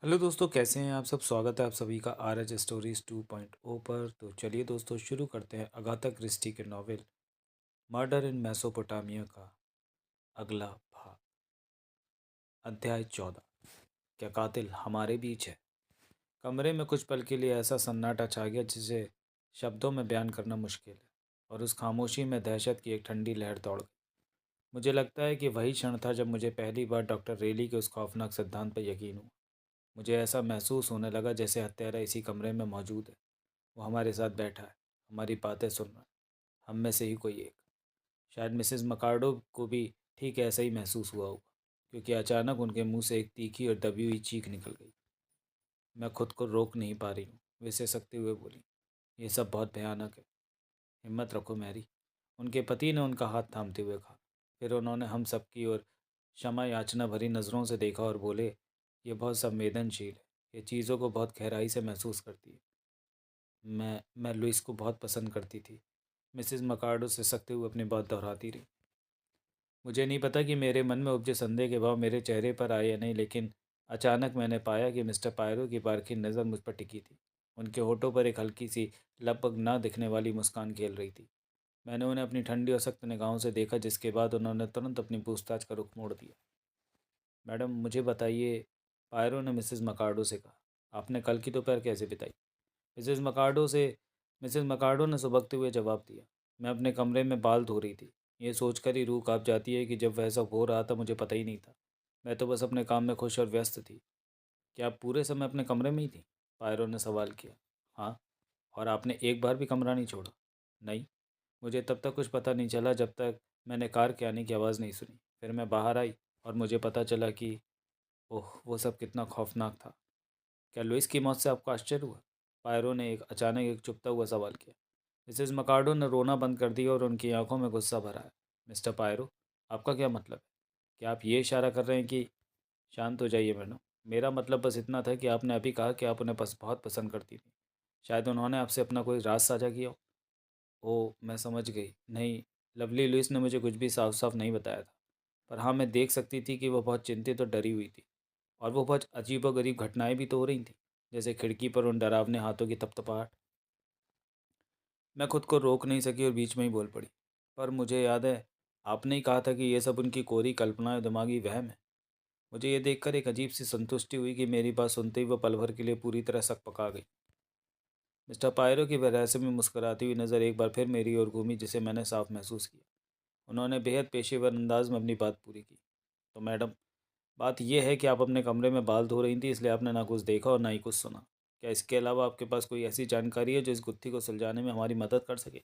Hello दोस्तों, कैसे हैं आप सब। स्वागत है आप सभी का आर एच स्टोरीज 2.0 पर। तो चलिए दोस्तों, शुरू करते हैं अगाथा क्रिस्टी के नॉवेल मर्डर इन मेसोपोटामिया का अगला भाग। अध्याय 14। क्या कातिल हमारे बीच है। कमरे में कुछ पल के लिए ऐसा सन्नाटा छा गया जिसे शब्दों में बयान करना मुश्किल है, और उस खामोशी में दहशत की एक ठंडी लहर दौड़ गई। मुझे लगता है कि वही क्षण था जब मुझे पहली बार डॉक्टर रेली के उस खौफनाक सिद्धांत पर यकीन हुआ। मुझे ऐसा महसूस होने लगा जैसे हत्यारा इसी कमरे में मौजूद है। वो हमारे साथ बैठा है, हमारी बातें सुन रहा है, हम में से ही कोई एक। शायद मिसेस मकार्डो को भी ठीक ऐसा ही महसूस हुआ होगा, क्योंकि अचानक उनके मुंह से एक तीखी और दबी हुई चीख निकल गई। मैं खुद को रोक नहीं पा रही हूँ, वे सिसकते हुए बोली। ये सब बहुत भयानक है। हिम्मत रखो मैरी, उनके पति ने उनका हाथ थामते हुए कहा। फिर उन्होंने हम सबकी ओर क्षमा याचना भरी नज़रों से देखा और बोले, ये बहुत संवेदनशील है, ये चीज़ों को बहुत गहराई से महसूस करती है। मैं लुइस को बहुत पसंद करती थी। मिसेस मकार्डो सिसकते हुए अपनी बात दोहराती रही। मुझे नहीं पता कि मेरे मन में उपजे संदेह के भाव मेरे चेहरे पर आए या नहीं, लेकिन अचानक मैंने पाया कि मिस्टर पायरो की बारखी नज़र मुझ पर टिकी थी। उनके होठों पर एक हल्की सी, लगभग ना दिखने वाली मुस्कान खेल रही थी। मैंने उन्हें अपनी ठंडी और सख्त निगाहों से देखा, जिसके बाद उन्होंने तुरंत अपनी पूछताछ का रुख मोड़ दिया। मैडम, मुझे बताइए, पायरो ने मिसेस मकार्डो से कहा, आपने कल की दोपहर कैसे बिताई। मिसेस मकार्डो से मिसेस मकार्डो ने सुबकते हुए जवाब दिया, मैं अपने कमरे में बाल धो रही थी। ये सोचकर ही रूह कांप जाती है कि जब वह सब हो रहा था मुझे पता ही नहीं था। मैं तो बस अपने काम में खुश और व्यस्त थी। क्या आप पूरे समय अपने कमरे में ही थी। पायरो ने सवाल किया। हाँ। और आपने एक बार भी कमरा नहीं छोड़ा। नहीं। मुझे तब तक कुछ पता नहीं चला जब तक मैंने कार के आने की आवाज़ नहीं सुनी। फिर मैं बाहर आई और मुझे पता चला कि ओह, वो सब कितना खौफनाक था। क्या लुइस की मौत से आपको आश्चर्य हुआ। पायरो ने अचानक एक चुपता हुआ सवाल किया। मिसेस मकार्डो ने रोना बंद कर दिया और उनकी आंखों में गुस्सा भरा है। मिस्टर पायरो, आपका क्या मतलब है। क्या आप ये इशारा कर रहे हैं कि। शांत हो जाइए मैडम। मेरा मतलब बस इतना था कि आपने अभी कहा कि आप उन्हें बहुत पसंद करती थी। शायद उन्होंने आपसे अपना कोई राज साझा किया हो। ओह, मैं समझ गई। नहीं, लवली लुइस ने मुझे कुछ भी साफ साफ नहीं बताया था। पर हाँ, मैं देख सकती थी कि वह बहुत चिंतित और डरी हुई थी। और वो बहुत अजीबोगरीब घटनाएं भी तो हो रही थीं, जैसे खिड़की पर उन डरावने हाथों की थपथपाहट। मैं खुद को रोक नहीं सकी और बीच में ही बोल पड़ी। पर मुझे याद है, आपने ही कहा था कि ये सब उनकी कोरी कल्पना और दिमागी वहम है। मुझे ये देखकर एक अजीब सी संतुष्टि हुई कि मेरी बात सुनते ही वो पल भर के लिए पूरी तरह सक पका गई। मिस्टर पायरो की वह रहस्यमय मुस्कुराती हुई नज़र एक बार फिर मेरी ओर घूमी, जिसे मैंने साफ महसूस किया। उन्होंने बेहद पेशेवर अंदाज में अपनी बात पूरी की। तो मैडम, बात यह है कि आप अपने कमरे में बाल धो रही थी, इसलिए आपने ना कुछ देखा और ना ही कुछ सुना। क्या इसके अलावा आपके पास कोई ऐसी जानकारी है जो इस गुत्थी को सुलझाने में हमारी मदद कर सके।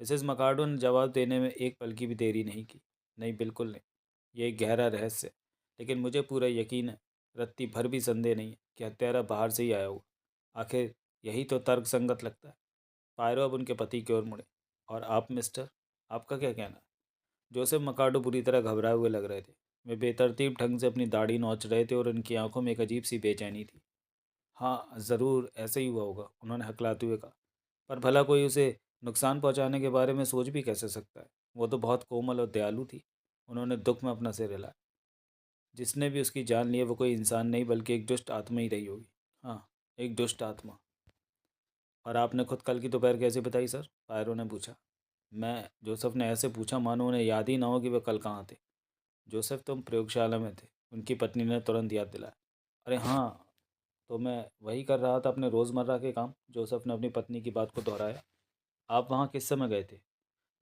मिसेस मकार्डो ने जवाब देने में एक पल की भी देरी नहीं की। नहीं, बिल्कुल नहीं। ये एक गहरा रहस्य है, लेकिन मुझे पूरा यकीन है, रत्ती भर भी संदेह नहीं है कि हत्यारा बाहर से ही आया होगा। आखिर यही तो तर्क संगत लगता है। पायरो अब उनके पति की ओर मुड़े। और आप मिस्टर, आपका क्या कहना है। जोसेफ मकार्डो बुरी तरह घबराए हुए लग रहे थे। वे बेतरतीब ढंग से अपनी दाढ़ी नोच रहे थे और उनकी आंखों में एक अजीब सी बेचैनी थी। हाँ, ज़रूर ऐसे ही हुआ होगा, उन्होंने हकलाते हुए कहा। पर भला कोई उसे नुकसान पहुंचाने के बारे में सोच भी कैसे सकता है। वो तो बहुत कोमल और दयालु थी। उन्होंने दुख में अपना सिर हिलाया। जिसने भी उसकी जान ली है वो कोई इंसान नहीं बल्कि एक दुष्ट आत्मा ही रही होगी। हाँ, एक दुष्ट आत्मा। और आपने खुद कल की दोपहर कैसे बताई सर, पायरो ने पूछा। जोसेफ ने ऐसे पूछा मानो उन्हें याद ही ना हो कि वे कल कहाँ थे। जोसेफ, तुम प्रयोगशाला में थे, उनकी पत्नी ने तुरंत याद दिलाया। अरे हाँ, तो मैं वही कर रहा था, अपने रोज़मर्रा के काम। जोसेफ ने अपनी पत्नी की बात को दोहराया। आप वहाँ किस समय गए थे।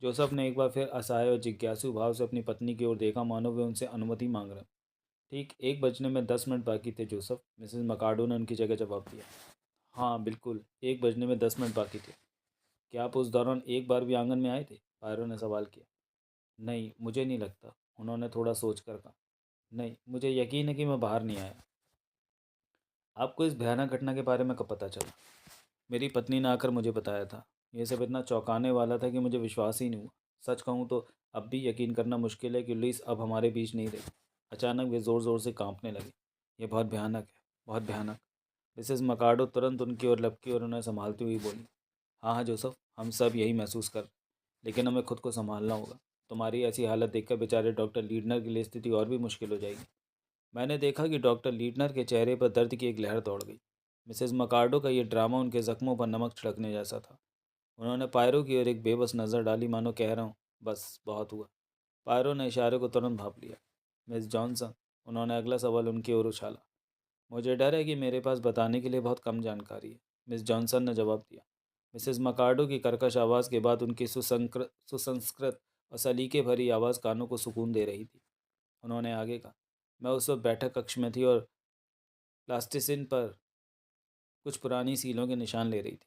जोसेफ ने एक बार फिर असहाय और जिज्ञासु भाव से अपनी पत्नी की ओर देखा, मानो वे उनसे अनुमति मांग रहे। ठीक 1 बजने में 10 मिनट बाकी थे जोसेफ, मिसेस मकार्डो ने उनकी जगह जवाब दिया। हाँ बिल्कुल, 1 बजने में 10 मिनट बाकी थे। क्या आप उस दौरान एक बार भी आंगन में आए थे। पायरो ने सवाल किया। नहीं, मुझे नहीं लगता, उन्होंने थोड़ा सोच कर कहा। नहीं, मुझे यकीन है कि मैं बाहर नहीं आया। आपको इस भयानक घटना के बारे में कब पता चला। मेरी पत्नी ने आकर मुझे बताया था। यह सब इतना चौंकाने वाला था कि मुझे विश्वास ही नहीं हुआ। सच कहूँ तो अब भी यकीन करना मुश्किल है कि लुइस अब हमारे बीच नहीं रही। अचानक वे ज़ोर ज़ोर से कांपने लगे। यह बहुत भयानक है, बहुत भयानक। मिसेस मकार्डो तुरंत उनकी ओर लपकी और उन्हें संभालती हुई बोली। हाँ हाँ जोसेफ, हम सब यही महसूस कर, लेकिन हमें खुद को संभालना होगा। तुम्हारी ऐसी हालत देखकर बेचारे डॉक्टर लीडनर के लिए स्थिति और भी मुश्किल हो जाएगी। मैंने देखा कि डॉक्टर लीटनर के चेहरे पर दर्द की एक लहर दौड़ गई। मिसेस मकार्डो का ये ड्रामा उनके जख्मों पर नमक छिड़कने जैसा था। उन्होंने पायरो की ओर एक बेबस नज़र डाली, मानो कह रहा हूँ, बस बहुत हुआ। पायरो ने इशारे को तुरंत भाप लिया। मिस जॉनसन, उन्होंने अगला सवाल उनकी ओर उछाला। मुझे डर है कि मेरे पास बताने के लिए बहुत कम जानकारी है, मिस जॉनसन ने जवाब दिया। मिसेस मकार्डो की कर्कश आवाज़ के बाद उनकी सुसंस्कृत और सलीके भरी आवाज़ कानों को सुकून दे रही थी। उन्होंने आगे कहा, मैं उस वक्त बैठक कक्ष में थी और प्लास्टिसिन पर कुछ पुरानी सीलों के निशान ले रही थी।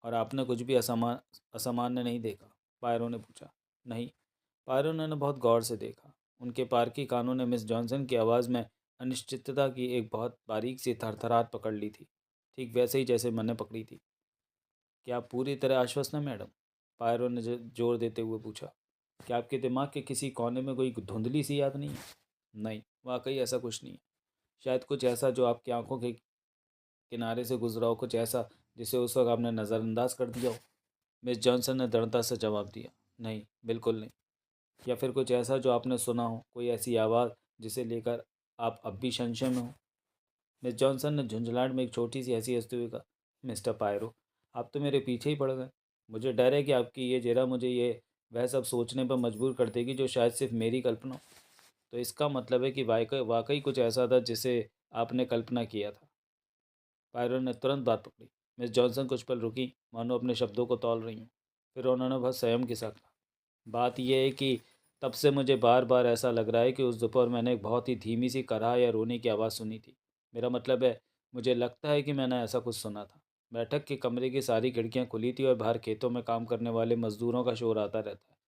और आपने कुछ भी असामान्य नहीं देखा? पायरो ने पूछा। नहीं। पायरो ने बहुत गौर से देखा। उनके पारखी कानों ने मिस जॉनसन की आवाज़ में अनिश्चितता की एक बहुत बारीक सी थरथराहट पकड़ ली थी, ठीक वैसे ही जैसे मैंने पकड़ी थी। क्या आप पूरी तरह आश्वस्त हैं, मैडम? पायरो ने जोर देते हुए पूछा। क्या आपके दिमाग के किसी कोने में कोई धुंधली सी याद नहीं है? नहीं, वाकई ऐसा कुछ नहीं है। शायद कुछ ऐसा जो आपकी आंखों के किनारे से गुजरा हो, कुछ ऐसा जिसे उस वक्त आपने नज़रअंदाज कर दिया हो। मिस जॉनसन ने दृढ़ता से जवाब दिया। नहीं, बिल्कुल नहीं। या फिर कुछ ऐसा जो आपने सुना हो, कोई ऐसी आवाज़ जिसे लेकर आप अब भी संशय में हो? मिस जॉनसन ने झुंझलाहट में एक छोटी सी हंसी हंसते हुए कहा, मिस्टर पायरो, आप तो मेरे पीछे ही पड़ गए। मुझे डर है कि आपकी ये जिरह मुझे ये वह सब सोचने पर मजबूर कर देगी जो शायद सिर्फ मेरी कल्पना हो। तो इसका मतलब है कि वाकई वाकई कुछ ऐसा था जिसे आपने कल्पना किया था। पायरो ने तुरंत बात पकड़ी। मिस जॉनसन कुछ पल रुकी, मानो अपने शब्दों को तौल रही हूँ। फिर उन्होंने बहुत संयम के साथ कहा, बात यह है कि तब से मुझे बार बार ऐसा लग रहा है कि उस दोपहर मैंने एक बहुत ही धीमी सी कराह या रोने की आवाज़ सुनी थी। मेरा मतलब है, मुझे लगता है कि मैंने ऐसा कुछ सुना था। बैठक के कमरे की सारी खिड़कियां खुली थी और बाहर खेतों में काम करने वाले मजदूरों का शोर आता रहता है।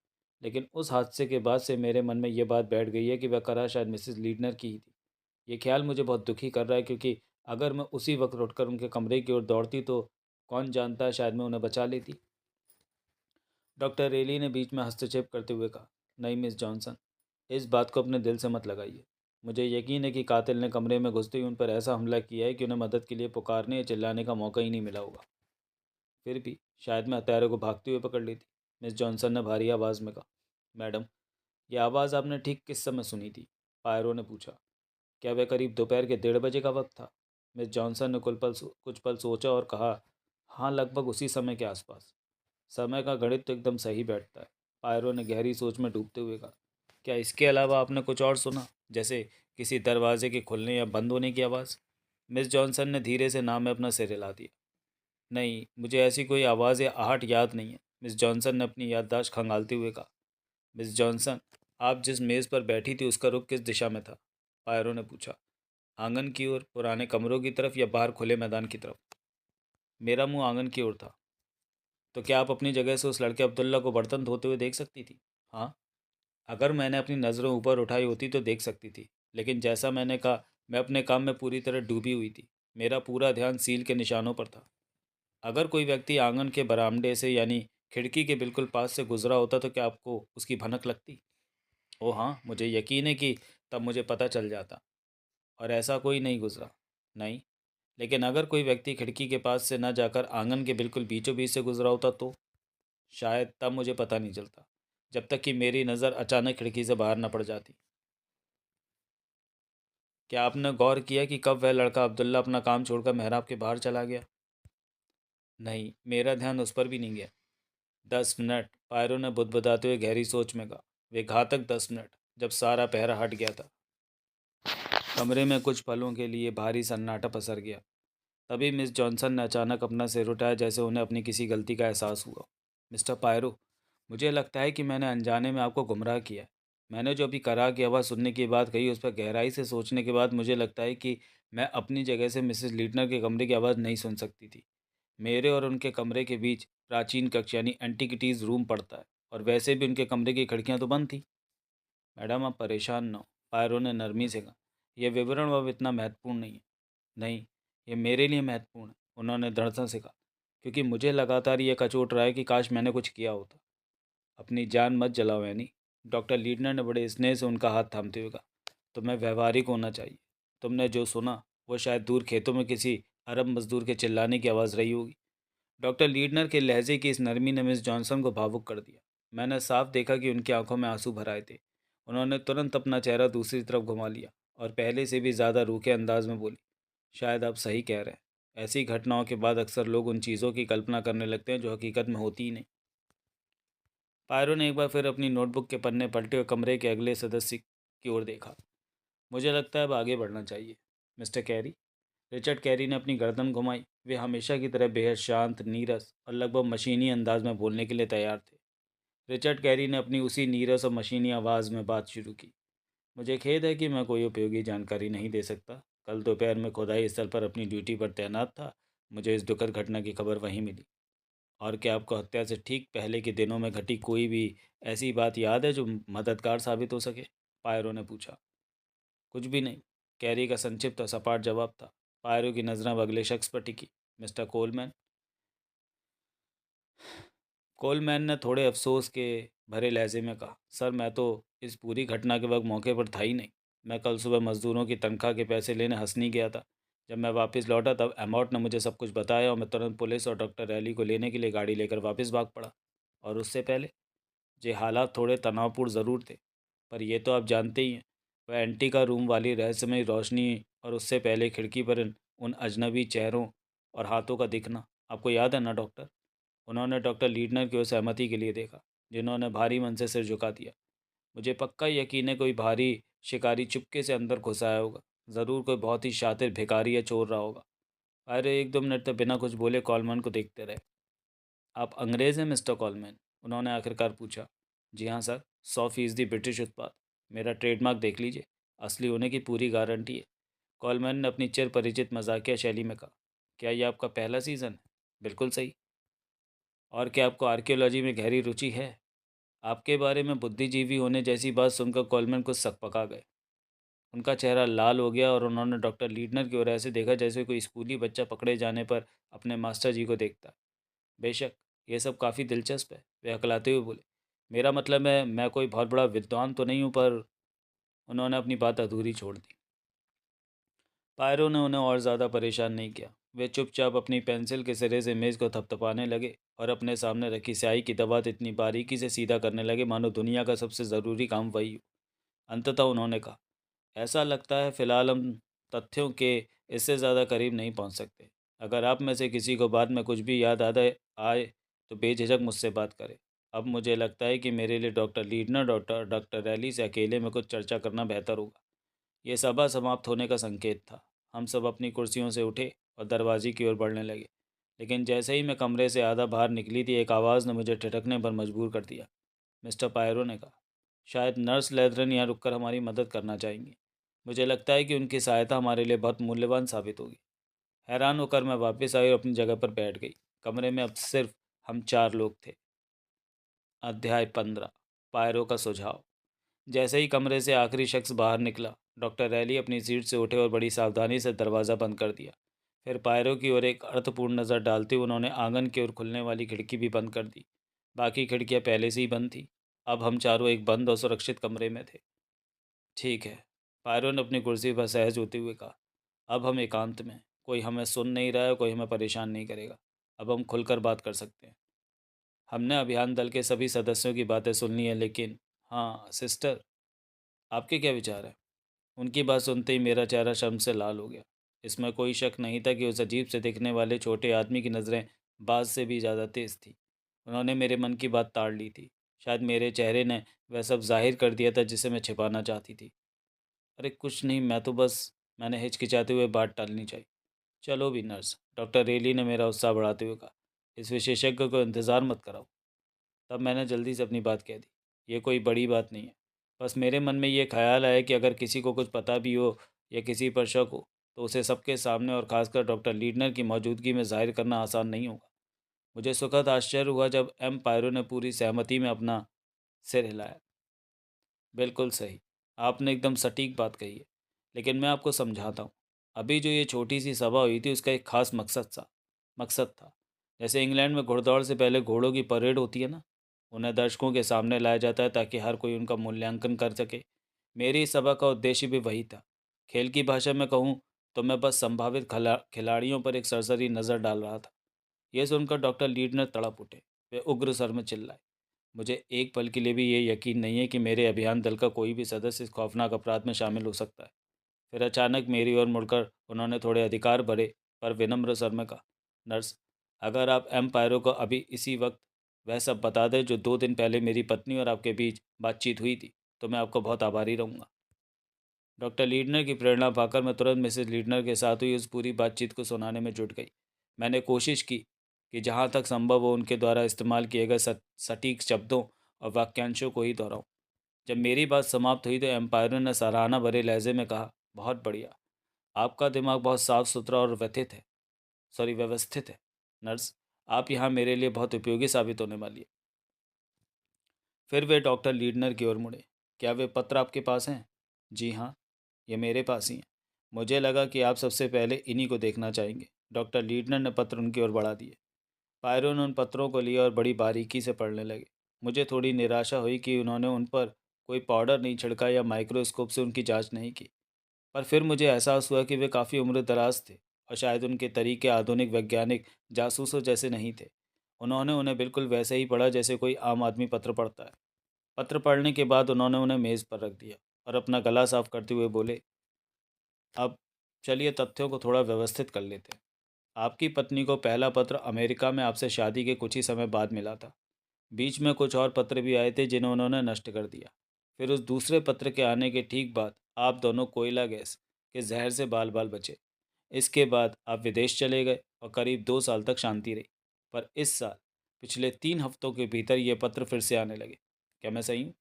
लेकिन उस हादसे के बाद से मेरे मन में ये बात बैठ गई है कि वह कराह शायद मिसेस लीडनर की ही थी। ये ख्याल मुझे बहुत दुखी कर रहा है, क्योंकि अगर मैं उसी वक्त उठकर उनके कमरे की ओर दौड़ती तो कौन जानता है, शायद मैं उन्हें बचा लेती। डॉक्टर रेली ने बीच में हस्तक्षेप करते हुए कहा, नहीं मिस जॉनसन, इस बात को अपने दिल से मत लगाइए। मुझे यकीन है कि कातिल ने कमरे में घुसते ही उन पर ऐसा हमला किया है कि उन्हें मदद के लिए पुकारने या चिल्लाने का मौका ही नहीं मिला होगा। फिर भी शायद मैं हत्यारे को भागते हुए पकड़ लेती। मिस जॉनसन ने भारी आवाज़ में कहा। मैडम, यह आवाज़ आपने ठीक किस समय सुनी थी? पायरो ने पूछा। क्या वह करीब दोपहर के 1:30 बजे का वक्त था? मिस जॉनसन ने कुछ पल सोचा और कहा, हाँ, लगभग उसी समय के आसपास। समय का गणित तो एकदम सही बैठता है। पायरो ने गहरी सोच में डूबते हुए कहा, क्या इसके अलावा आपने कुछ और सुना, जैसे किसी दरवाजे के खुलने या बंद होने की आवाज़? मिस जॉनसन ने धीरे से नाम में अपना सिर हिला दिया। नहीं, मुझे ऐसी कोई आवाज़ या आहट याद नहीं है, मिस जॉनसन ने अपनी याददाश्त खंगालते हुए कहा। मिस जॉनसन, आप जिस मेज़ पर बैठी थी उसका रुख किस दिशा में था? पायरो ने पूछा। आंगन की ओर, पुराने कमरों की तरफ या बाहर खुले मैदान की तरफ? मेरा मुंह आंगन की ओर था। तो क्या आप अपनी जगह से उस लड़के अब्दुल्ला को बर्तन धोते हुए देख सकती थी? हाँ। अगर मैंने अपनी नज़रें ऊपर उठाई होती तो देख सकती थी, लेकिन जैसा मैंने कहा, मैं अपने काम में पूरी तरह डूबी हुई थी। मेरा पूरा ध्यान सील के निशानों पर था। अगर कोई व्यक्ति आंगन के बरामदे से, यानी खिड़की के बिल्कुल पास से गुजरा होता तो क्या आपको उसकी भनक लगती? ओह हाँ, मुझे यकीन है कि तब मुझे पता चल जाता। और ऐसा कोई नहीं गुजरा? नहीं। लेकिन अगर कोई व्यक्ति खिड़की के पास से न जाकर आंगन के बिल्कुल बीचों बीच से गुजरा होता तो? शायद तब मुझे पता नहीं चलता, जब तक कि मेरी नज़र अचानक खिड़की से बाहर न पड़ जाती। क्या आपने गौर किया कि कब वह लड़का अब्दुल्ला अपना काम छोड़कर मेहराब के बाहर चला गया? नहीं, मेरा ध्यान उस पर भी नहीं गया। 10 मिनट, पायरो ने बुदबुदाते हुए गहरी सोच में कहा। वे घातक 10 मिनट, जब सारा पहरा हट गया था। कमरे में कुछ पलों के लिए भारी सन्नाटा पसर गया। तभी मिस जॉनसन ने अचानक अपना सिर उठाया, जैसे उन्हें अपनी किसी गलती का एहसास हुआ। मिस्टर पायरो, मुझे लगता है कि मैंने अनजाने में आपको गुमराह किया है। मैंने जो अभी कराह की आवाज़ सुनने की बात कही, उस पर गहराई से सोचने के बाद मुझे लगता है कि मैं अपनी जगह से मिसेस लीटनर के कमरे की आवाज़ नहीं सुन सकती थी। मेरे और उनके कमरे के बीच प्राचीन कक्ष यानी एंटीक्विटीज़ रूम पड़ता है, और वैसे भी उनके कमरे की खिड़कियां तो बंद थी। मैडम, आप परेशान न हो, पायरो ने नरमी से कहा। यह विवरण अब इतना महत्वपूर्ण नहीं है। नहीं, ये मेरे लिए महत्वपूर्ण है, उन्होंने दृढ़ता से कहा, क्योंकि मुझे लगातार ये कचोट रहा है कि काश मैंने कुछ किया होता। अपनी जान मत जलाओ एनी, डॉक्टर लीडनर ने बड़े स्नेह से उनका हाथ थामते हुए कहा। तुम्हें व्यवहारिक होना चाहिए। तुमने जो सुना वो शायद दूर खेतों में किसी अरब मजदूर के चिल्लाने की आवाज़ रही होगी। डॉक्टर लीडनर के लहजे की इस नरमी ने मिस जॉनसन को भावुक कर दिया। मैंने साफ देखा कि उनकी आंखों में आंसू भर आए थे। उन्होंने तुरंत अपना चेहरा दूसरी तरफ घुमा लिया और पहले से भी ज़्यादा रूखे अंदाज में बोली, शायद आप सही कह रहे हैं। ऐसी घटनाओं के बाद अक्सर लोग उन चीज़ों की कल्पना करने लगते हैं जो हकीकत में होती ही नहीं। पायरो ने एक बार फिर अपनी नोटबुक के पन्ने पलटे और कमरे के अगले सदस्य की ओर देखा। मुझे लगता है अब आगे बढ़ना चाहिए, मिस्टर कैरी। रिचर्ड कैरी ने अपनी गर्दन घुमाई। वे हमेशा की तरह बेहद शांत, नीरस और लगभग मशीनी अंदाज में बोलने के लिए तैयार थे। रिचर्ड कैरी ने अपनी उसी नीरस और मशीनी आवाज़ में बात शुरू की। मुझे खेद है कि मैं कोई उपयोगी जानकारी नहीं दे सकता। कल दोपहर में खुदाई स्थल पर अपनी ड्यूटी पर तैनात था। मुझे इस दुखद घटना की खबर वहीं मिली। और क्या आपको हत्या से ठीक पहले के दिनों में घटी कोई भी ऐसी बात याद है जो मददगार साबित हो सके? पायरो ने पूछा। कुछ भी नहीं, कैरी का संक्षिप्त और सपाट जवाब था। पायरो की नज़रें अब अगले शख्स पर टिकी। Mister Coleman. कोलमैन ने थोड़े अफसोस के भरे लहजे में कहा, सर मैं तो इस पूरी घटना के वक्त मौके पर था ही नहीं। मैं कल सुबह मज़दूरों की तनख्वाह के पैसे लेने हंसनी गया था। जब मैं वापस लौटा तब एमॉट ने मुझे सब कुछ बताया और मैं तुरंत पुलिस और डॉक्टर रैली को लेने के लिए गाड़ी लेकर वापस भाग पड़ा। और उससे पहले ये हालात थोड़े तनावपूर्ण ज़रूर थे, पर यह तो आप जानते ही हैं। वह एंटी का रूम वाली रहस्यमय रोशनी और उससे पहले खिड़की पर उन अजनबी चेहरों और हाथों का दिखना, आपको याद है ना डॉक्टर? उन्होंने डॉक्टर लीडनर की ओर सहमति के लिए देखा, जिन्होंने भारी मन से सिर झुका दिया। मुझे पक्का यकीन है कोई भारी शिकारी चुपके से अंदर घुस आया होगा। ज़रूर कोई बहुत ही शातिर भिखारी या चोर रहा होगा। अरे एक दो मिनट तक बिना कुछ बोले कॉलमैन को देखते रहे। आप अंग्रेज़ हैं मिस्टर कॉलमैन? उन्होंने आखिरकार पूछा। जी हाँ सर, 100% ब्रिटिश उत्पाद। मेरा ट्रेडमार्क देख लीजिए, असली होने की पूरी गारंटी है। कॉलमैन ने अपनी चिर परिचित मजाकिया शैली में कहा। क्या ये आपका पहला सीज़न है? बिल्कुल सही। और क्या आपको आर्कियोलॉजी में गहरी रुचि है? आपके बारे में बुद्धिजीवी होने जैसी बात सुनकर कॉलमैन कुछ सकपका गए। उनका चेहरा लाल हो गया और उन्होंने डॉक्टर लीडनर की ओर ऐसे देखा जैसे कोई स्कूली बच्चा पकड़े जाने पर अपने मास्टर जी को देखता। बेशक, ये सब काफ़ी दिलचस्प है, वे हकलाते हुए बोले। मेरा मतलब है मैं कोई बहुत बड़ा विद्वान तो नहीं हूँ, पर उन्होंने अपनी बात अधूरी छोड़ दी। पायरो ने उन्हें और ज़्यादा परेशान नहीं किया। वे चुपचाप अपनी पेंसिल के सिरे से मेज़ को थपथपाने लगे और अपने सामने रखी स्याही की दवात इतनी बारीकी से सीधा करने लगे मानो दुनिया का सबसे ज़रूरी काम वही हो। अंततः उन्होंने कहा, ऐसा लगता है फ़िलहाल हम तथ्यों के इससे ज़्यादा करीब नहीं पहुंच सकते। अगर आप में से किसी को बाद में कुछ भी याद आए आए तो बेझिझक मुझसे बात करें। अब मुझे लगता है कि मेरे लिए डॉक्टर लीडनर डॉक्टर डॉक्टर रैली से अकेले में कुछ चर्चा करना बेहतर होगा। ये सभा समाप्त होने का संकेत था। हम सब अपनी कुर्सियों से उठे और दरवाजे की ओर बढ़ने लगे। लेकिन जैसे ही मैं कमरे से आधा बाहर निकली थी, एक आवाज़ ने मुझे ठिठकने पर मजबूर कर दिया। मिस्टर पायरो ने कहा, शायद नर्स लेथरन यहाँ रुककर हमारी मदद करना चाहेंगी। मुझे लगता है कि उनकी सहायता हमारे लिए बहुत मूल्यवान साबित होगी। हैरान होकर मैं वापस आई और अपनी जगह पर बैठ गई। कमरे में अब सिर्फ हम चार लोग थे। अध्याय 15। पायरो का सुझाव। जैसे ही कमरे से आखिरी शख्स बाहर निकला, डॉक्टर रैली अपनी सीट से उठे और बड़ी सावधानी से दरवाज़ा बंद कर दिया। फिर पायरो की ओर एक अर्थपूर्ण नज़र डालते हुए उन्होंने आंगन की ओर खुलने वाली खिड़की भी बंद कर दी। बाकी खिड़कियां पहले से ही बंद थी। अब हम चारों एक बंद और सुरक्षित कमरे में थे। ठीक है, पायरो ने अपनी कुर्सी पर सहज होते हुए कहा। अब हम एकांत में, कोई हमें सुन नहीं रहा है, कोई हमें परेशान नहीं करेगा। अब हम खुलकर बात कर सकते हैं। हमने अभियान दल के सभी सदस्यों की बातें सुन ली हैं, लेकिन हाँ सिस्टर, आपके क्या विचार हैं? उनकी बात सुनते ही मेरा चेहरा शर्म से लाल हो गया। इसमें कोई शक नहीं था कि उस अजीब से दिखने वाले छोटे आदमी की नज़रें बाज से भी ज़्यादा तेज़ थी। उन्होंने मेरे मन की बात ताड़ ली थी। शायद मेरे चेहरे ने वह सब जाहिर कर दिया था जिसे मैं छिपाना चाहती थी। अरे कुछ नहीं, मैं तो बस, मैंने हिचकिचाते हुए बात टालनी चाहिए। चलो भी नर्स, डॉक्टर रेली ने मेरा उत्साह बढ़ाते हुए कहा। इस विशेषज्ञ को इंतज़ार मत कराओ। तब मैंने जल्दी से अपनी बात कह दी। ये कोई बड़ी बात नहीं है। बस मेरे मन में ये ख्याल आया कि अगर किसी को कुछ पता भी हो या किसी पर शक हो, तो उसे सबके सामने और खासकर डॉक्टर लीडनर की मौजूदगी में जाहिर करना आसान नहीं होगा। मुझे सुखद आश्चर्य हुआ जब एम पायरो ने पूरी सहमति में अपना सिर हिलाया। बिल्कुल सही। आपने एकदम सटीक बात कही है। लेकिन मैं आपको समझाता हूँ। अभी जो ये छोटी सी सभा हुई थी उसका एक खास मकसद था। जैसे इंग्लैंड में घुड़दौड़ से पहले घोड़ों की परेड होती है ना, उन्हें दर्शकों के सामने लाया जाता है ताकि हर कोई उनका मूल्यांकन कर सके। मेरी इस सभा का उद्देश्य भी वही था। खेल की भाषा में कहूँ तो मैं बस संभावित खिलाड़ियों पर एक सरसरी नज़र डाल रहा था। यह सुनकर डॉक्टर लीडनर तड़प उठे। वे उग्र स्वर में चिल्लाए, मुझे एक पल के लिए भी ये यकीन नहीं है कि मेरे अभियान दल का कोई भी सदस्य इस खौफनाक अपराध में शामिल हो सकता है। फिर अचानक मेरी ओर मुड़कर उन्होंने थोड़े अधिकार भरे पर विनम्र स्वर में कहा, नर्स, अगर आप एम पायरो को अभी इसी वक्त वह सब बता दें जो 2 दिन पहले मेरी पत्नी और आपके बीच बातचीत हुई थी, तो मैं आपको बहुत आभारी रहूँगा। डॉक्टर लीडनर की प्रेरणा पाकर मैं तुरंत मिसेज लीडनर के साथ हुई उस पूरी बातचीत को सुनाने में जुट गई। मैंने कोशिश की कि जहाँ तक संभव हो उनके द्वारा इस्तेमाल किए गए सटीक शब्दों और वाक्यांशों को ही दोहराऊं। जब मेरी बात समाप्त हुई तो एम्पायरों ने सराहना भरे लहजे में कहा, बहुत बढ़िया, आपका दिमाग बहुत साफ सुथरा और व्यवस्थित है। नर्स, आप यहाँ मेरे लिए बहुत उपयोगी साबित होने वाली है। फिर वे डॉक्टर लीडनर की ओर मुड़े। क्या वे पत्र आपके पास हैं? जी हाँ, ये मेरे पास ही हैं। मुझे लगा कि आप सबसे पहले इन्हीं को देखना चाहेंगे। डॉक्टर लीडनर ने पत्र उनकी ओर बढ़ा दिए। पायरो ने उन पत्रों को लिया और बड़ी बारीकी से पढ़ने लगे। मुझे थोड़ी निराशा हुई कि उन्होंने उन पर कोई पाउडर नहीं छिड़का या माइक्रोस्कोप से उनकी जांच नहीं की। पर फिर मुझे एहसास हुआ कि वे काफ़ी उम्र दराज थे और शायद उनके तरीके आधुनिक वैज्ञानिक जासूसों जैसे नहीं थे। उन्होंने उन्हें बिल्कुल वैसे ही पढ़ा जैसे कोई आम आदमी पत्र पढ़ता है। पत्र पढ़ने के बाद उन्होंने उन्हें मेज़ पर रख दिया और अपना गला साफ करते हुए बोले, अब चलिए तथ्यों को थोड़ा व्यवस्थित कर लेते हैं। आपकी पत्नी को पहला पत्र अमेरिका में आपसे शादी के कुछ ही समय बाद मिला था। बीच में कुछ और पत्र भी आए थे जिन्हें उन्होंने नष्ट कर दिया। फिर उस दूसरे पत्र के आने के ठीक बाद आप दोनों कोयला गैस के जहर से बाल बाल बचे। इसके बाद आप विदेश चले गए और करीब 2 साल तक शांति रही। पर इस साल पिछले 3 हफ्तों के भीतर ये पत्र फिर से आने लगे। क्या मैं सही हूँ?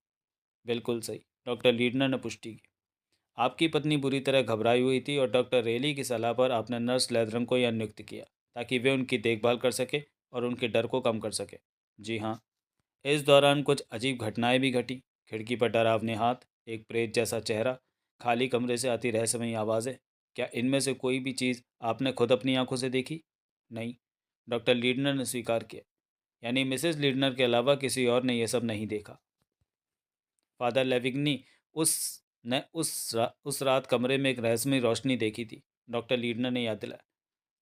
बिल्कुल सही, डॉक्टर लीडनर ने पुष्टि की। आपकी पत्नी बुरी तरह घबराई हुई थी और डॉक्टर रेली की सलाह पर आपने नर्स लेथरन को यह नियुक्त किया ताकि वे उनकी देखभाल कर सके और उनके डर को कम कर सके। जी हाँ। इस दौरान कुछ अजीब घटनाएं भी घटी। खिड़की पर डरावने हाथ, एक प्रेत जैसा चेहरा, खाली कमरे से आती रहस्यमयी आवाज़ें। क्या इनमें से कोई भी चीज़ आपने खुद अपनी आंखों से देखी? नहीं, डॉक्टर लीडनर ने स्वीकार किया। यानी मिसेस लीडनर के अलावा किसी और ने यह सब नहीं देखा? फादर लेविग्नी उस उस रात कमरे में एक रहस्यमयी रोशनी देखी थी। डॉक्टर लीडनर ने याद दिलाया।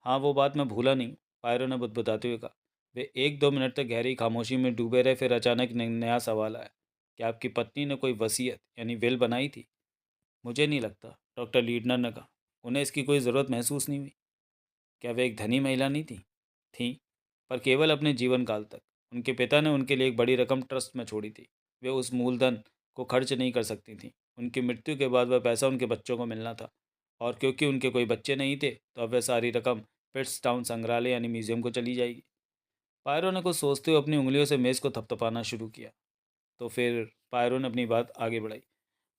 हाँ, वो बात मैं भूला नहीं, पायरो ने बुदबुदाते हुए कहा। वे 1-2 मिनट तक गहरी खामोशी में डूबे रहे, फिर अचानक नया सवाल आया। क्या आपकी पत्नी ने कोई वसीयत यानी विल बनाई थी? मुझे नहीं लगता, डॉक्टर लीडनर ने कहा। उन्हें इसकी कोई ज़रूरत महसूस नहीं हुई। क्या वे एक धनी महिला नहीं थी? थी, पर केवल अपने जीवन काल तक। उनके पिता ने उनके लिए एक बड़ी रकम ट्रस्ट में छोड़ी थी। वे उस मूलधन को खर्च नहीं कर सकती थीं। उनकी मृत्यु के बाद वह पैसा उनके बच्चों को मिलना था, और क्योंकि उनके कोई बच्चे नहीं थे तो अब वह सारी रकम पिट्स टाउन संग्रहालय यानी म्यूजियम को चली जाएगी। पायरो ने कुछ सोचते हुए अपनी उंगलियों से मेज़ को थपथपाना शुरू किया। तो फिर पायरो ने अपनी बात आगे बढ़ाई।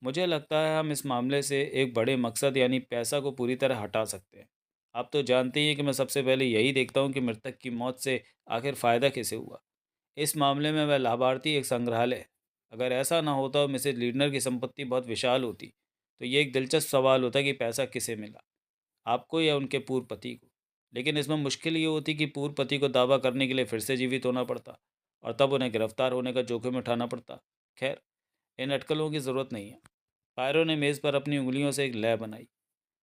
मुझे लगता है हम इस मामले से एक बड़े मकसद यानी पैसा को पूरी तरह हटा सकते हैं। आप तो जानते ही हैं कि मैं सबसे पहले यही देखता हूँ कि मृतक की मौत से आखिर फ़ायदा कैसे हुआ। इस मामले में वह लाभार्थी एक संग्रहालय है। अगर ऐसा ना होता और मिसेज लीडनर की संपत्ति बहुत विशाल होती, तो ये एक दिलचस्प सवाल होता कि पैसा किसे मिला, आपको या उनके पूर्व पति को। लेकिन इसमें मुश्किल ये होती कि पूर्व पति को दावा करने के लिए फिर से जीवित होना पड़ता, और तब उन्हें गिरफ्तार होने का जोखिम उठाना पड़ता। खैर, इन अटकलों की ज़रूरत नहीं है। पायरो ने मेज़ पर अपनी उंगलियों से एक लय बनाई।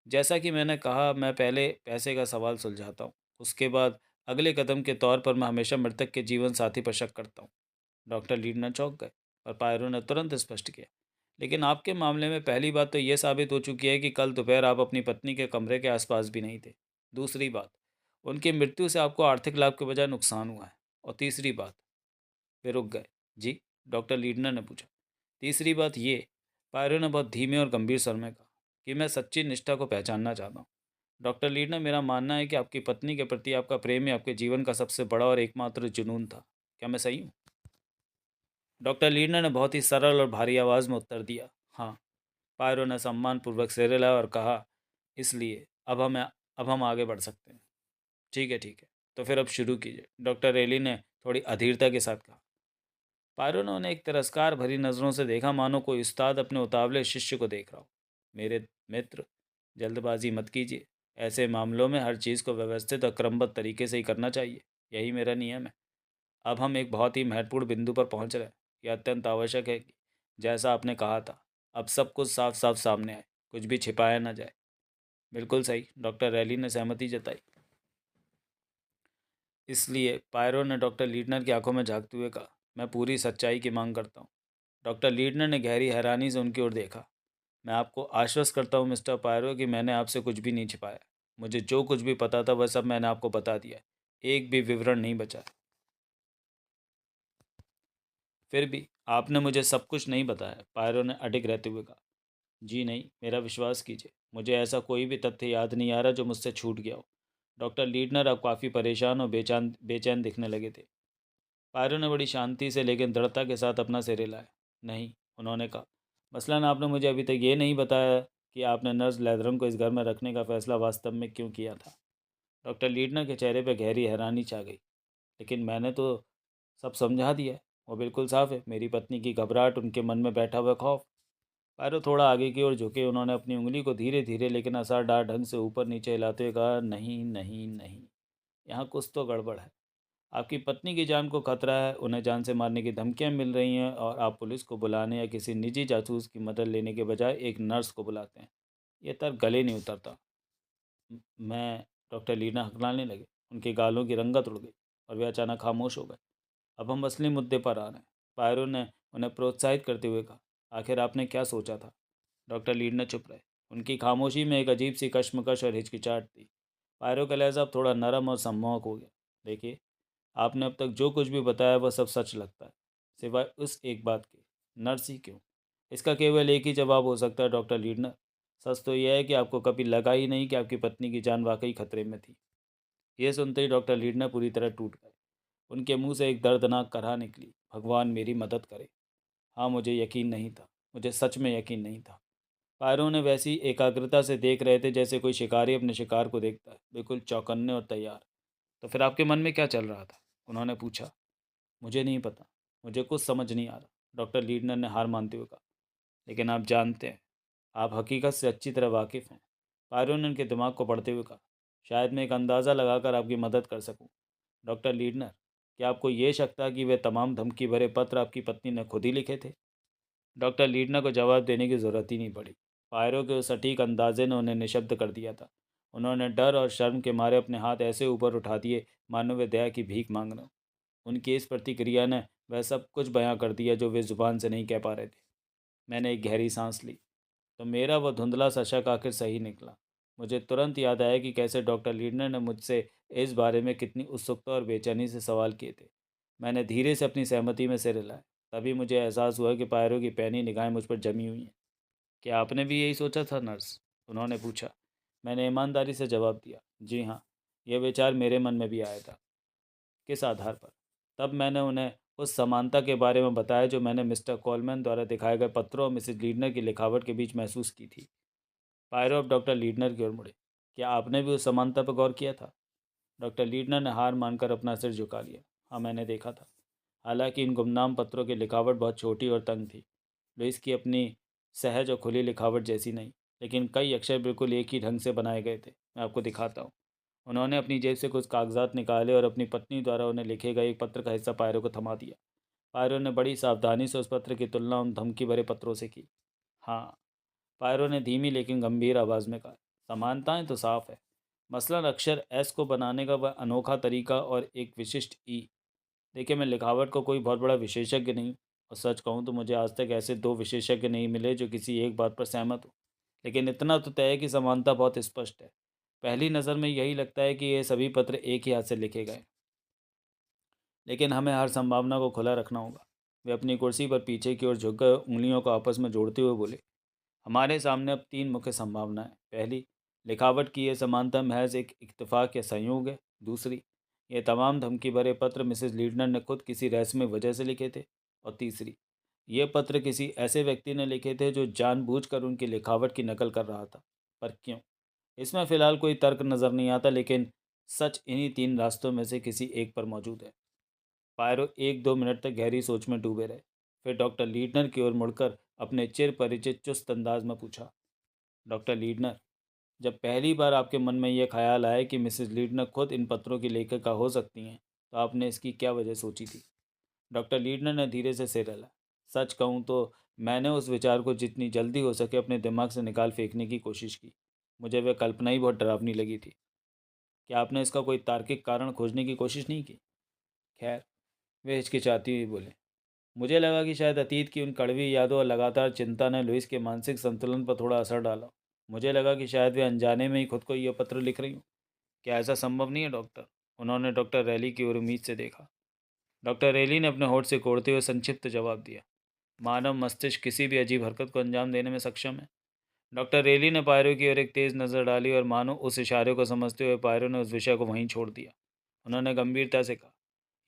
जैसा कि मैंने कहा, मैं पहले पैसे का सवाल सुलझाता हूँ। उसके बाद अगले कदम के तौर पर मैं हमेशा मृतक के जीवन साथी पर शक करता हूँ। डॉक्टर लीडनर चौंक गए, पर पायरो ने तुरंत स्पष्ट किया। लेकिन आपके मामले में पहली बात तो ये साबित हो चुकी है कि कल दोपहर आप अपनी पत्नी के कमरे के आसपास भी नहीं थे। दूसरी बात, उनकी मृत्यु से आपको आर्थिक लाभ के बजाय नुकसान हुआ है। और तीसरी बात, वे रुक गए। जी, डॉक्टर लीडनर ने पूछा। तीसरी बात ये, पायरो ने बहुत धीमे और गंभीर स्वर में कहा, कि मैं सच्ची निष्ठा को पहचानना चाहता हूँ। डॉक्टर लीडनर, मेरा मानना है कि आपकी पत्नी के प्रति आपका प्रेम ही आपके जीवन का सबसे बड़ा और एकमात्र जुनून था। क्या मैं सही हूँ? डॉक्टर लीडनर ने बहुत ही सरल और भारी आवाज़ में उत्तर दिया, हाँ। पायरो ने सम्मानपूर्वक सिर हिलाया और कहा, इसलिए अब हम आगे बढ़ सकते हैं। ठीक है, ठीक है, तो फिर अब शुरू कीजिए, डॉक्टर रेली ने थोड़ी अधीरता के साथ कहा। पायरो ने उन्हें एक तिरस्कार भरी नज़रों से देखा, मानो कोई उस्ताद अपने उतावले शिष्य को देख रहा हो। मेरे मित्र, जल्दबाजी मत कीजिए। ऐसे मामलों में हर चीज़ को व्यवस्थित और क्रमबद्ध तरीके से ही करना चाहिए। यही मेरा नियम है। अब हम एक बहुत ही महत्वपूर्ण बिंदु पर पहुंच रहे हैं। यह अत्यंत आवश्यक है कि जैसा आपने कहा था, अब सब कुछ साफ साफ सामने आए, कुछ भी छिपाया ना जाए। बिल्कुल सही, डॉक्टर रैली ने सहमति जताई। इसलिए पायरो ने डॉक्टर लीडनर की आंखों में झांकते हुए कहा, मैं पूरी सच्चाई की मांग करता हूँ। डॉक्टर लीडनर ने गहरी हैरानी से उनकी ओर देखा। मैं आपको आश्वस्त करता हूँ मिस्टर पायरो कि मैंने आपसे कुछ भी नहीं छिपाया। मुझे जो कुछ भी पता था वह सब मैंने आपको बता दिया। एक भी विवरण नहीं बचा। फिर भी आपने मुझे सब कुछ नहीं बताया, पायरो ने अडिग रहते हुए कहा। जी नहीं, मेरा विश्वास कीजिए, मुझे ऐसा कोई भी तथ्य याद नहीं आ रहा जो मुझसे छूट गया हो। डॉक्टर लीडनर अब काफ़ी परेशान और बेचैन बेचैन दिखने लगे थे। पायरो ने बड़ी शांति से लेकिन दृढ़ता के साथ अपना सिर हिलाया। नहीं, उन्होंने कहा, मसलन आपने मुझे अभी तक ये नहीं बताया कि आपने नर्स लेथरम को इस घर में रखने का फैसला वास्तव में क्यों किया था। डॉक्टर लीडनर के चेहरे पर गहरी हैरानी छा गई। लेकिन मैंने तो सब समझा दिया है, वो बिल्कुल साफ है। मेरी पत्नी की घबराहट, उनके मन में बैठा हुआ खौफ। पायरो थोड़ा आगे की ओर झुके। उन्होंने अपनी उंगली को धीरे धीरे लेकिन असरदार ढंग से ऊपर नीचे हिलाते हुए कहा, नहीं नहीं नहीं, यहाँ कुछ तो गड़बड़ है। आपकी पत्नी की जान को खतरा है, उन्हें जान से मारने की धमकियां मिल रही हैं और आप पुलिस को बुलाने या किसी निजी जासूस की मदद लेने के बजाय एक नर्स को बुलाते हैं। ये तर्क गले नहीं उतरता। मैं डॉक्टर लीना हकलाने लगे। उनके गालों की रंगत उड़ गई और वे अचानक खामोश हो गए। अब हम असली मुद्दे पर आ रहे हैं। पायरो ने उन्हें प्रोत्साहित करते हुए कहा, आखिर आपने क्या सोचा था। डॉक्टर लीना चुप रहे। उनकी खामोशी में एक अजीब सी कश्मकश और हिचकिचाहट थी। पायरो का लहजा अब थोड़ा नरम और सम्मोहक हो गया। देखिए, आपने अब तक जो कुछ भी बताया वह सब सच लगता है, सिवाय उस एक बात के, नर्स ही क्यों। इसका केवल एक ही जवाब हो सकता है डॉक्टर लीडनर। सच तो यह है कि आपको कभी लगा ही नहीं कि आपकी पत्नी की जान वाकई खतरे में थी। यह सुनते ही डॉक्टर लीडनर पूरी तरह टूट गए। उनके मुंह से एक दर्दनाक कराह निकली, भगवान मेरी मदद करे। हाँ, मुझे यकीन नहीं था। मुझे सच में यकीन नहीं था। पायरों ने वैसी एकाग्रता से देख रहे थे जैसे कोई शिकारी अपने शिकार को देखता है, बिल्कुल चौकन्ने और तैयार। तो फिर आपके मन में क्या चल रहा था, उन्होंने पूछा। मुझे नहीं पता, मुझे कुछ समझ नहीं आ रहा, डॉक्टर लीडनर ने हार मानते हुए कहा। लेकिन आप जानते हैं, आप हकीकत से अच्छी तरह वाकिफ़ हैं। पायरों ने उनके दिमाग को पढ़ते हुए कहा। शायद मैं एक अंदाज़ा लगाकर आपकी मदद कर सकूं। डॉक्टर लीडनर, क्या आपको ये शक था कि वे तमाम धमकी भरे पत्र आपकी पत्नी ने खुद ही लिखे थे। डॉक्टर लीडनर को जवाब देने की ज़रूरत ही नहीं पड़ी। पायरों के उस सटीक अंदाजे ने उन्हें निशब्द कर दिया था। उन्होंने डर और शर्म के मारे अपने हाथ ऐसे ऊपर उठा दिए मानो वे दया की भीख मांग रहे हों। उनकी इस प्रतिक्रिया ने वह सब कुछ बयां कर दिया जो वे ज़ुबान से नहीं कह पा रहे थे। मैंने एक गहरी सांस ली। तो मेरा वह धुंधला सा शक आखिर सही निकला। मुझे तुरंत याद आया कि कैसे डॉक्टर लीडनर ने मुझसे इस बारे में कितनी उत्सुकता और बेचैनी से सवाल किए थे। मैंने धीरे से अपनी सहमति में सिर हिलाया। तभी मुझे एहसास हुआ कि पायरों की पैनी निगाहें मुझ पर जमी हुई हैं। क्या आपने भी यही सोचा था नर्स, उन्होंने पूछा। मैंने ईमानदारी से जवाब दिया, जी हाँ, यह विचार मेरे मन में भी आया था। किस आधार पर। तब मैंने उन्हें उस समानता के बारे में बताया जो मैंने मिस्टर कॉलमैन द्वारा दिखाए गए पत्रों और मिसेज लीडनर की लिखावट के बीच महसूस की थी। पायरो अब डॉक्टर लीडनर की ओर मुड़े। क्या आपने भी उस समानता पर गौर किया था। डॉक्टर लीडनर ने हार मानकर अपना सिर झुका लिया। हाँ, मैंने देखा था। हालांकि इन गुमनाम पत्रों की लिखावट बहुत छोटी और तंग थी। लुइस की अपनी सहज और खुली लिखावट जैसी नहीं, लेकिन कई अक्षर बिल्कुल एक ही ढंग से बनाए गए थे। मैं आपको दिखाता हूँ। उन्होंने अपनी जेब से कुछ कागजात निकाले और अपनी पत्नी द्वारा उन्हें लिखे गए एक पत्र का हिस्सा पायरो को थमा दिया। पायरो ने बड़ी सावधानी से उस पत्र की तुलना उन धमकी भरे पत्रों से की। हाँ, पायरो ने धीमी लेकिन गंभीर आवाज़ में कहा, समानताएं तो साफ है। मसलन अक्षर एस को बनाने का वह अनोखा तरीका और एक विशिष्ट ई। देखिए, मैं लिखावट को कोई बहुत बड़ा विशेषज्ञ नहीं हूँ, और सच कहूँ तो मुझे आज तक ऐसे दो विशेषज्ञ नहीं मिले जो किसी एक बात पर सहमत हो। लेकिन इतना तो तय है कि समानता बहुत स्पष्ट है। पहली नज़र में यही लगता है कि ये सभी पत्र एक ही हाथ से लिखे गए। लेकिन हमें हर संभावना को खुला रखना होगा। वे अपनी कुर्सी पर पीछे की ओर झुककर उंगलियों को आपस में जोड़ते हुए बोले, हमारे सामने अब तीन मुख्य संभावनाएं। पहली, लिखावट की यह समानता महज एक इत्तेफाक या संयोग है। दूसरी, ये तमाम धमकी भरे पत्र मिसेस लीडनर ने खुद किसी रहस्यमय वजह से लिखे थे। और तीसरी, ये पत्र किसी ऐसे व्यक्ति ने लिखे थे जो जानबूझकर उनकी लिखावट की नकल कर रहा था। पर क्यों? इसमें फ़िलहाल कोई तर्क नज़र नहीं आता, लेकिन सच इन्हीं तीन रास्तों में से किसी एक पर मौजूद है। पायरो एक दो मिनट तक गहरी सोच में डूबे रहे। फिर डॉक्टर लीडनर की ओर मुड़कर अपने चिर परिचित चुस्त अंदाज में पूछा, डॉक्टर लीडनर, जब पहली बार आपके मन में यह ख्याल आया कि मिसेस लीडनर खुद इन पत्रों की लेखिका हो सकती हैं, तो आपने इसकी क्या वजह सोची थी। डॉक्टर लीडनर ने धीरे से सिर हिलाया। सच कहूँ तो मैंने उस विचार को जितनी जल्दी हो सके अपने दिमाग से निकाल फेंकने की कोशिश की। मुझे वह कल्पना ही बहुत डरावनी लगी थी। क्या आपने इसका कोई तार्किक कारण खोजने की कोशिश नहीं की। खैर, वे हिचकिचाती हुई बोले, मुझे लगा कि शायद अतीत की उन कड़वी यादों और लगातार चिंता ने लुइस के मानसिक संतुलन पर थोड़ा असर डाला। मुझे लगा कि शायद वे अनजाने में ही खुद को यह पत्र लिख रही हूँ। क्या ऐसा संभव नहीं है डॉक्टर? उन्होंने डॉक्टर रैली की ओर उम्मीद से देखा। डॉक्टर रैली ने अपने होठ से कोड़ते हुए संक्षिप्त जवाब दिया। मानव मस्तिष्क किसी भी अजीब हरकत को अंजाम देने में सक्षम है। डॉक्टर रेली ने पायरो की ओर एक तेज नज़र डाली और मानो उस इशारे को समझते हुए पायरो ने उस विषय को वहीं छोड़ दिया। उन्होंने गंभीरता से कहा,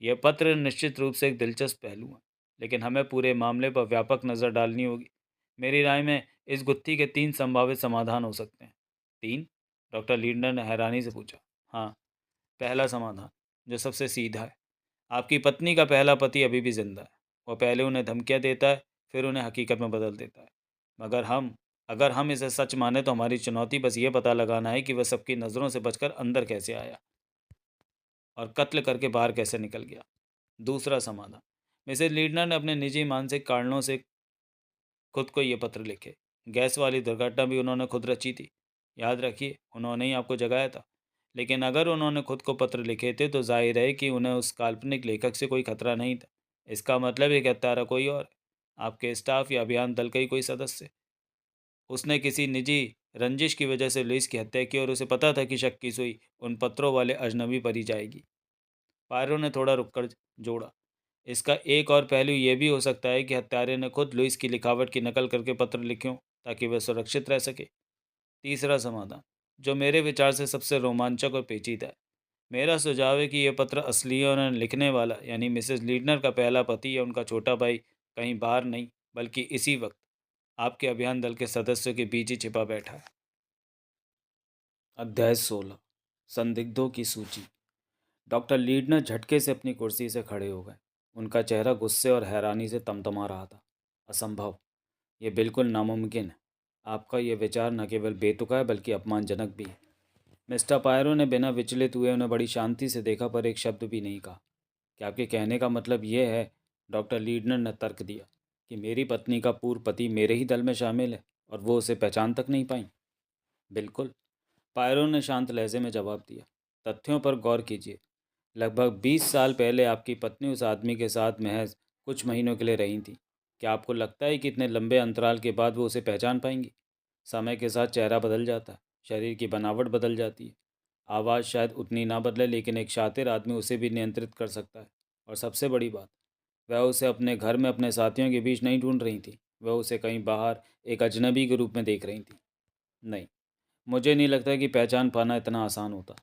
यह पत्र निश्चित रूप से एक दिलचस्प पहलू है, लेकिन हमें पूरे मामले पर व्यापक नज़र डालनी होगी। मेरी राय में इस गुत्थी के 3 संभावित समाधान हो सकते हैं। 3? डॉक्टर लीडर ने हैरानी से पूछा। हाँ, पहला समाधान, जो सबसे सीधा है। आपकी पत्नी का पहला पति अभी भी जिंदा है। वह पहले उन्हें धमकियां देता है, फिर उन्हें हकीकत में बदल देता है। मगर अगर हम इसे सच माने तो हमारी चुनौती बस ये पता लगाना है कि वह सबकी नज़रों से बचकर अंदर कैसे आया और कत्ल करके बाहर कैसे निकल गया। दूसरा समाधान, मिसेज लीडनर ने अपने निजी मानसिक कारणों से खुद को ये पत्र लिखे। गैस वाली दुर्घटना भी उन्होंने खुद रची थी। याद रखिए, उन्होंने ही आपको जगाया था। लेकिन अगर उन्होंने खुद को पत्र लिखे थे तो जाहिर है कि उन्हें उस काल्पनिक लेखक से कोई खतरा नहीं था। इसका मतलब है कि हत्यारा कोई और है, आपके स्टाफ या अभियान दल का ही कोई सदस्य। उसने किसी निजी रंजिश की वजह से लुइस की हत्या की और उसे पता था कि शक की सुई उन पत्रों वाले अजनबी पर ही जाएगी। पायरो ने थोड़ा रुककर जोड़ा, इसका एक और पहलू ये भी हो सकता है कि हत्यारे ने खुद लुइस की लिखावट की नकल करके पत्र लिखे हों ताकि वह सुरक्षित रह सके। तीसरा समाधान, जो मेरे विचार से सबसे रोमांचक और पेचीदा है, मेरा सुझाव है कि यह पत्र असली है और उन्हें लिखने वाला यानी मिसेस लीडनर का पहला पति या उनका छोटा भाई कहीं बाहर नहीं बल्कि इसी वक्त आपके अभियान दल के सदस्यों के बीच ही छिपा बैठा है। अध्याय 16, संदिग्धों की सूची। डॉक्टर लीडनर झटके से अपनी कुर्सी से खड़े हो गए। उनका चेहरा गुस्से और हैरानी से तमतमा रहा था। असंभव, ये बिल्कुल नामुमकिन है। आपका ये विचार न केवल बेतुका है बल्कि अपमानजनक भी है। मिस्टर पायरो ने बिना विचलित हुए उन्हें बड़ी शांति से देखा पर एक शब्द भी नहीं कहा। क्या आपके कहने का मतलब ये है, डॉक्टर लीडनर ने तर्क दिया, कि मेरी पत्नी का पूर्व पति मेरे ही दल में शामिल है और वो उसे पहचान तक नहीं पाई? बिल्कुल, पायरो ने शांत लहजे में जवाब दिया। तथ्यों पर गौर कीजिए। लगभग 20 साल पहले आपकी पत्नी उस आदमी के साथ महज कुछ महीनों के लिए रही थी। क्या आपको लगता है कि इतने लंबे अंतराल के बाद वो उसे पहचान पाएंगी? समय के साथ चेहरा बदल जाता है, शरीर की बनावट बदल जाती है। आवाज़ शायद उतनी ना बदले लेकिन एक शातिर आदमी उसे भी नियंत्रित कर सकता है। और सबसे बड़ी बात, वह उसे अपने घर में अपने साथियों के बीच नहीं ढूंढ रही थी, वह उसे कहीं बाहर एक अजनबी के रूप में देख रही थी। नहीं, मुझे नहीं लगता कि पहचान पाना इतना आसान होता।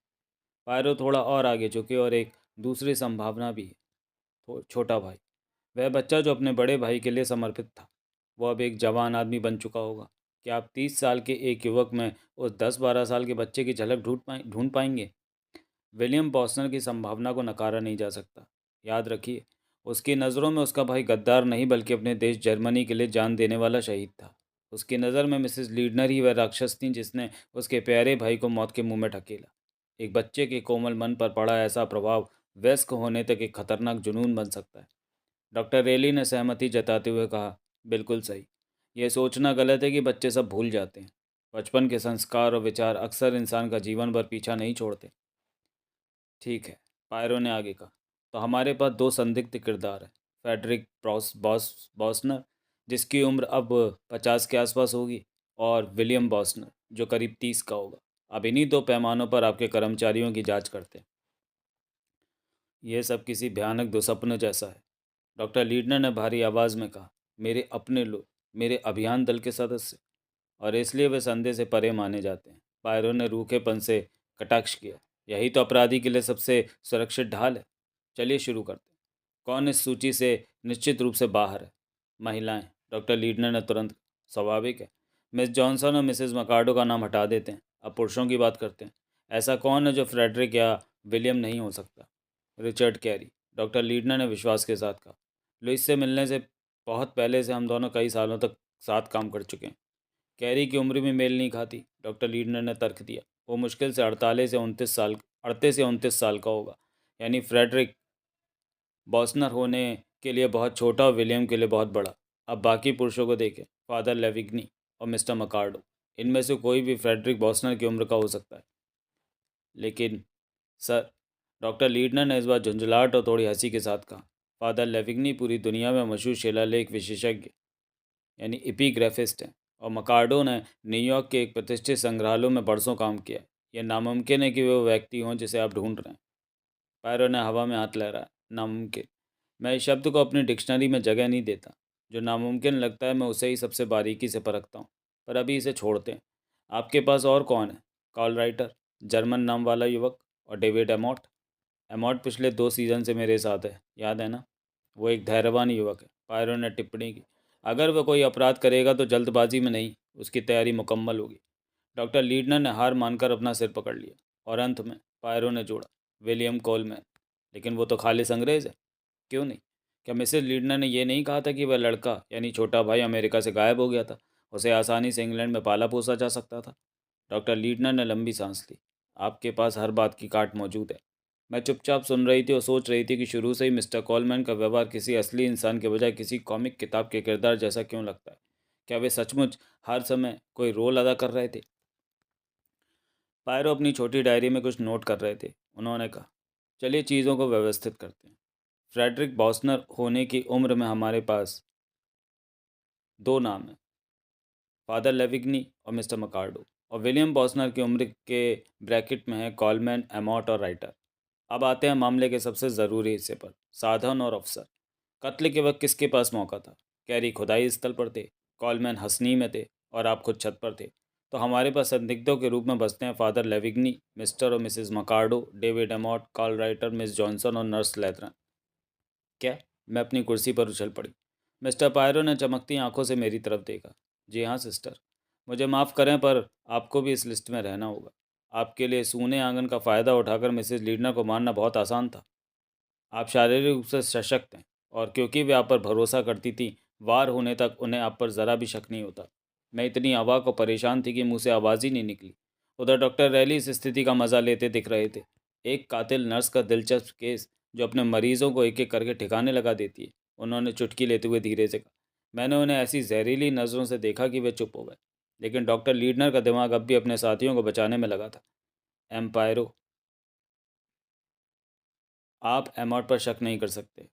पायरो थोड़ा और आगे झुके और एक दूसरी संभावना भी है। छोटा भाई, वह बच्चा जो अपने बड़े भाई के लिए समर्पित था, वो अब एक जवान आदमी बन चुका होगा। क्या आप 30 साल के एक युवक में उस 10-12 साल के बच्चे की झलक ढूंढ पाएंगे? विलियम बॉस्नर की संभावना को नकारा नहीं जा सकता। याद रखिए, उसकी नज़रों में उसका भाई गद्दार नहीं बल्कि अपने देश जर्मनी के लिए जान देने वाला शहीद था। उसकी नज़र में मिसेस लीडनर ही वह राक्षस थी जिसने उसके प्यारे भाई को मौत के मुंह में ढकेला। एक बच्चे के कोमल मन पर पड़ा ऐसा प्रभाव वयस्क होने तक एक खतरनाक जुनून बन सकता है। डॉक्टर रेली ने सहमति जताते हुए कहा, बिल्कुल सही। यह सोचना गलत है कि बच्चे सब भूल जाते हैं। बचपन के संस्कार और विचार अक्सर इंसान का जीवन भर पीछा नहीं छोड़ते। ठीक है, पायरो ने आगे कहा, तो हमारे पास दो संदिग्ध किरदार हैं। फेडरिक बॉसनर, जिसकी उम्र अब 50 के आसपास होगी, और विलियम बॉसनर, जो करीब 30 का होगा। अब इन्हीं दो पैमानों पर आपके कर्मचारियों की जांच करते हैं। यह सब किसी भयानक दुस्वप्न जैसा है, डॉक्टर लीडनर ने भारी आवाज़ में कहा। मेरे अपने लोग, मेरे अभियान दल के सदस्य, और इसलिए वे संदेह से परे माने जाते हैं। पायरो ने रूखेपन से कटाक्ष किया। यही तो अपराधी के लिए सबसे सुरक्षित ढाल है। चलिए शुरू करते हैं। कौन इस सूची से निश्चित रूप से बाहर है? महिलाएं, डॉक्टर लीडनर ने तुरंत कहा। स्वाभाविक है। मिस जॉनसन और मिसेस मकार्डो का नाम हटा देते हैं, अब पुरुषों की बात करते हैं। ऐसा कौन है जो फ्रेडरिक या विलियम नहीं हो सकता? रिचर्ड कैरी, डॉक्टर लीडनर ने विश्वास के साथ कहा। लुइस से मिलने से बहुत पहले से हम दोनों कई सालों तक साथ काम कर चुके हैं। कैरी की उम्र भी मेल नहीं खाती, डॉक्टर लीडनर ने तर्क दिया। वो मुश्किल से 38 या 29 साल का होगा। यानी फ्रेडरिक बॉसनर होने के लिए बहुत छोटा और विलियम के लिए बहुत बड़ा। अब बाकी पुरुषों को देखें, फादर लेविग्नी और मिस्टर मकार्डो। इनमें से कोई भी फ्रेडरिक बॉसनर की उम्र का हो सकता है। लेकिन सर, डॉक्टर लीडनर ने इस बार झुंझलाहट और थोड़ी हंसी के साथ कहा, फादर लेविग्नी पूरी दुनिया में मशहूर शिलालेख विशेषज्ञ यानी एपिग्राफिस्ट हैं, और मकार्डो ने न्यूयॉर्क के एक प्रतिष्ठित संग्रहालय में बरसों काम किया। यह नामुमकिन है कि वे वो व्यक्ति हों जिसे आप ढूंढ रहे हैं। पायरो ने हवा में हाथ लहराया। नामुमकिन? मैं इस शब्द को अपनी डिक्शनरी में जगह नहीं देता। जो नामुमकिन लगता है मैं उसे ही सबसे बारीकी से परखता हूँ। पर अभी इसे छोड़ते हैं। आपके पास और कौन है? कार्ल राइटर, जर्मन नाम वाला युवक, और डेविड एमोट। एमोट पिछले 2 सीज़न से मेरे साथ है, याद है ना? वो एक धैर्यवान युवक है, पायरो ने टिप्पणी की। अगर वह कोई अपराध करेगा तो जल्दबाजी में नहीं, उसकी तैयारी मुकम्मल होगी। डॉक्टर लीडनर ने हार मानकर अपना सिर पकड़ लिया, और अंत में पायरो ने जोड़ा, विलियम कोलमैन। लेकिन वो तो खालिश अंग्रेज़ है। क्यों नहीं? क्या मिसेस लीडनर ने यह नहीं कहा था कि वह लड़का यानी छोटा भाई अमेरिका से गायब हो गया था? उसे आसानी से इंग्लैंड में पाला पोसा जा सकता था। डॉक्टर लीडनर ने लंबी सांस ली। आपके पास हर बात की काट मौजूद है। मैं चुपचाप सुन रही थी और सोच रही थी कि शुरू से ही मिस्टर कॉलमैन का व्यवहार किसी असली इंसान के बजाय किसी कॉमिक किताब के किरदार जैसा क्यों लगता है। क्या वे सचमुच हर समय कोई रोल अदा कर रहे थे? पायरो अपनी छोटी डायरी में कुछ नोट कर रहे थे। उन्होंने कहा, चलिए चीज़ों को व्यवस्थित करते हैं। फ्रेडरिक बॉसनर होने की उम्र में हमारे पास 2 नाम हैं, फादर लेविग्नी और मिस्टर मकार्डो। और विलियम बॉसनर की उम्र के ब्रैकेट में है कॉलमैन, एमॉट और राइटर। अब आते हैं मामले के सबसे ज़रूरी हिस्से पर, साधन और अफसर। कत्ल के वक्त किसके पास मौका था? कैरी खुदाई स्थल पर थे, कॉलमैन हसनी में थे, और आप खुद छत पर थे। तो हमारे पास संदिग्धों के रूप में बसते हैं फादर लेविग्नी, मिस्टर और Mrs Mercado, David Emmott, Carl Reiter, Miss Johnson और नर्स लेथरन। क्या? मैं अपनी कुर्सी पर उछल पड़ी। मिस्टर पायरो ने चमकती आंखों से मेरी तरफ देखा। जी हाँ सिस्टर, मुझे माफ़ करें पर आपको भी इस लिस्ट में रहना होगा। आपके लिए सूने आंगन का फ़ायदा उठाकर मिसेस लीडनर को मारना बहुत आसान था। आप शारीरिक रूप से सशक्त हैं, और क्योंकि वे आप पर भरोसा करती थी, वार होने तक उन्हें आप पर ज़रा भी शक नहीं होता। मैं इतनी अवाक और परेशान थी कि मुँह से आवाज़ ही नहीं निकली। उधर डॉक्टर रैली इस स्थिति का मज़ा लेते दिख रहे थे। एक कातिल नर्स का दिलचस्प केस जो अपने मरीजों को एक एक करके ठिकाने लगा देती है, उन्होंने चुटकी लेते हुए धीरे से कहा। मैंने उन्हें ऐसी जहरीली नज़रों से देखा कि वे चुप हो गए। लेकिन डॉक्टर लीडनर का दिमाग अब भी अपने साथियों को बचाने में लगा था। एम्पायरो, आप एमॉट पर शक नहीं कर सकते।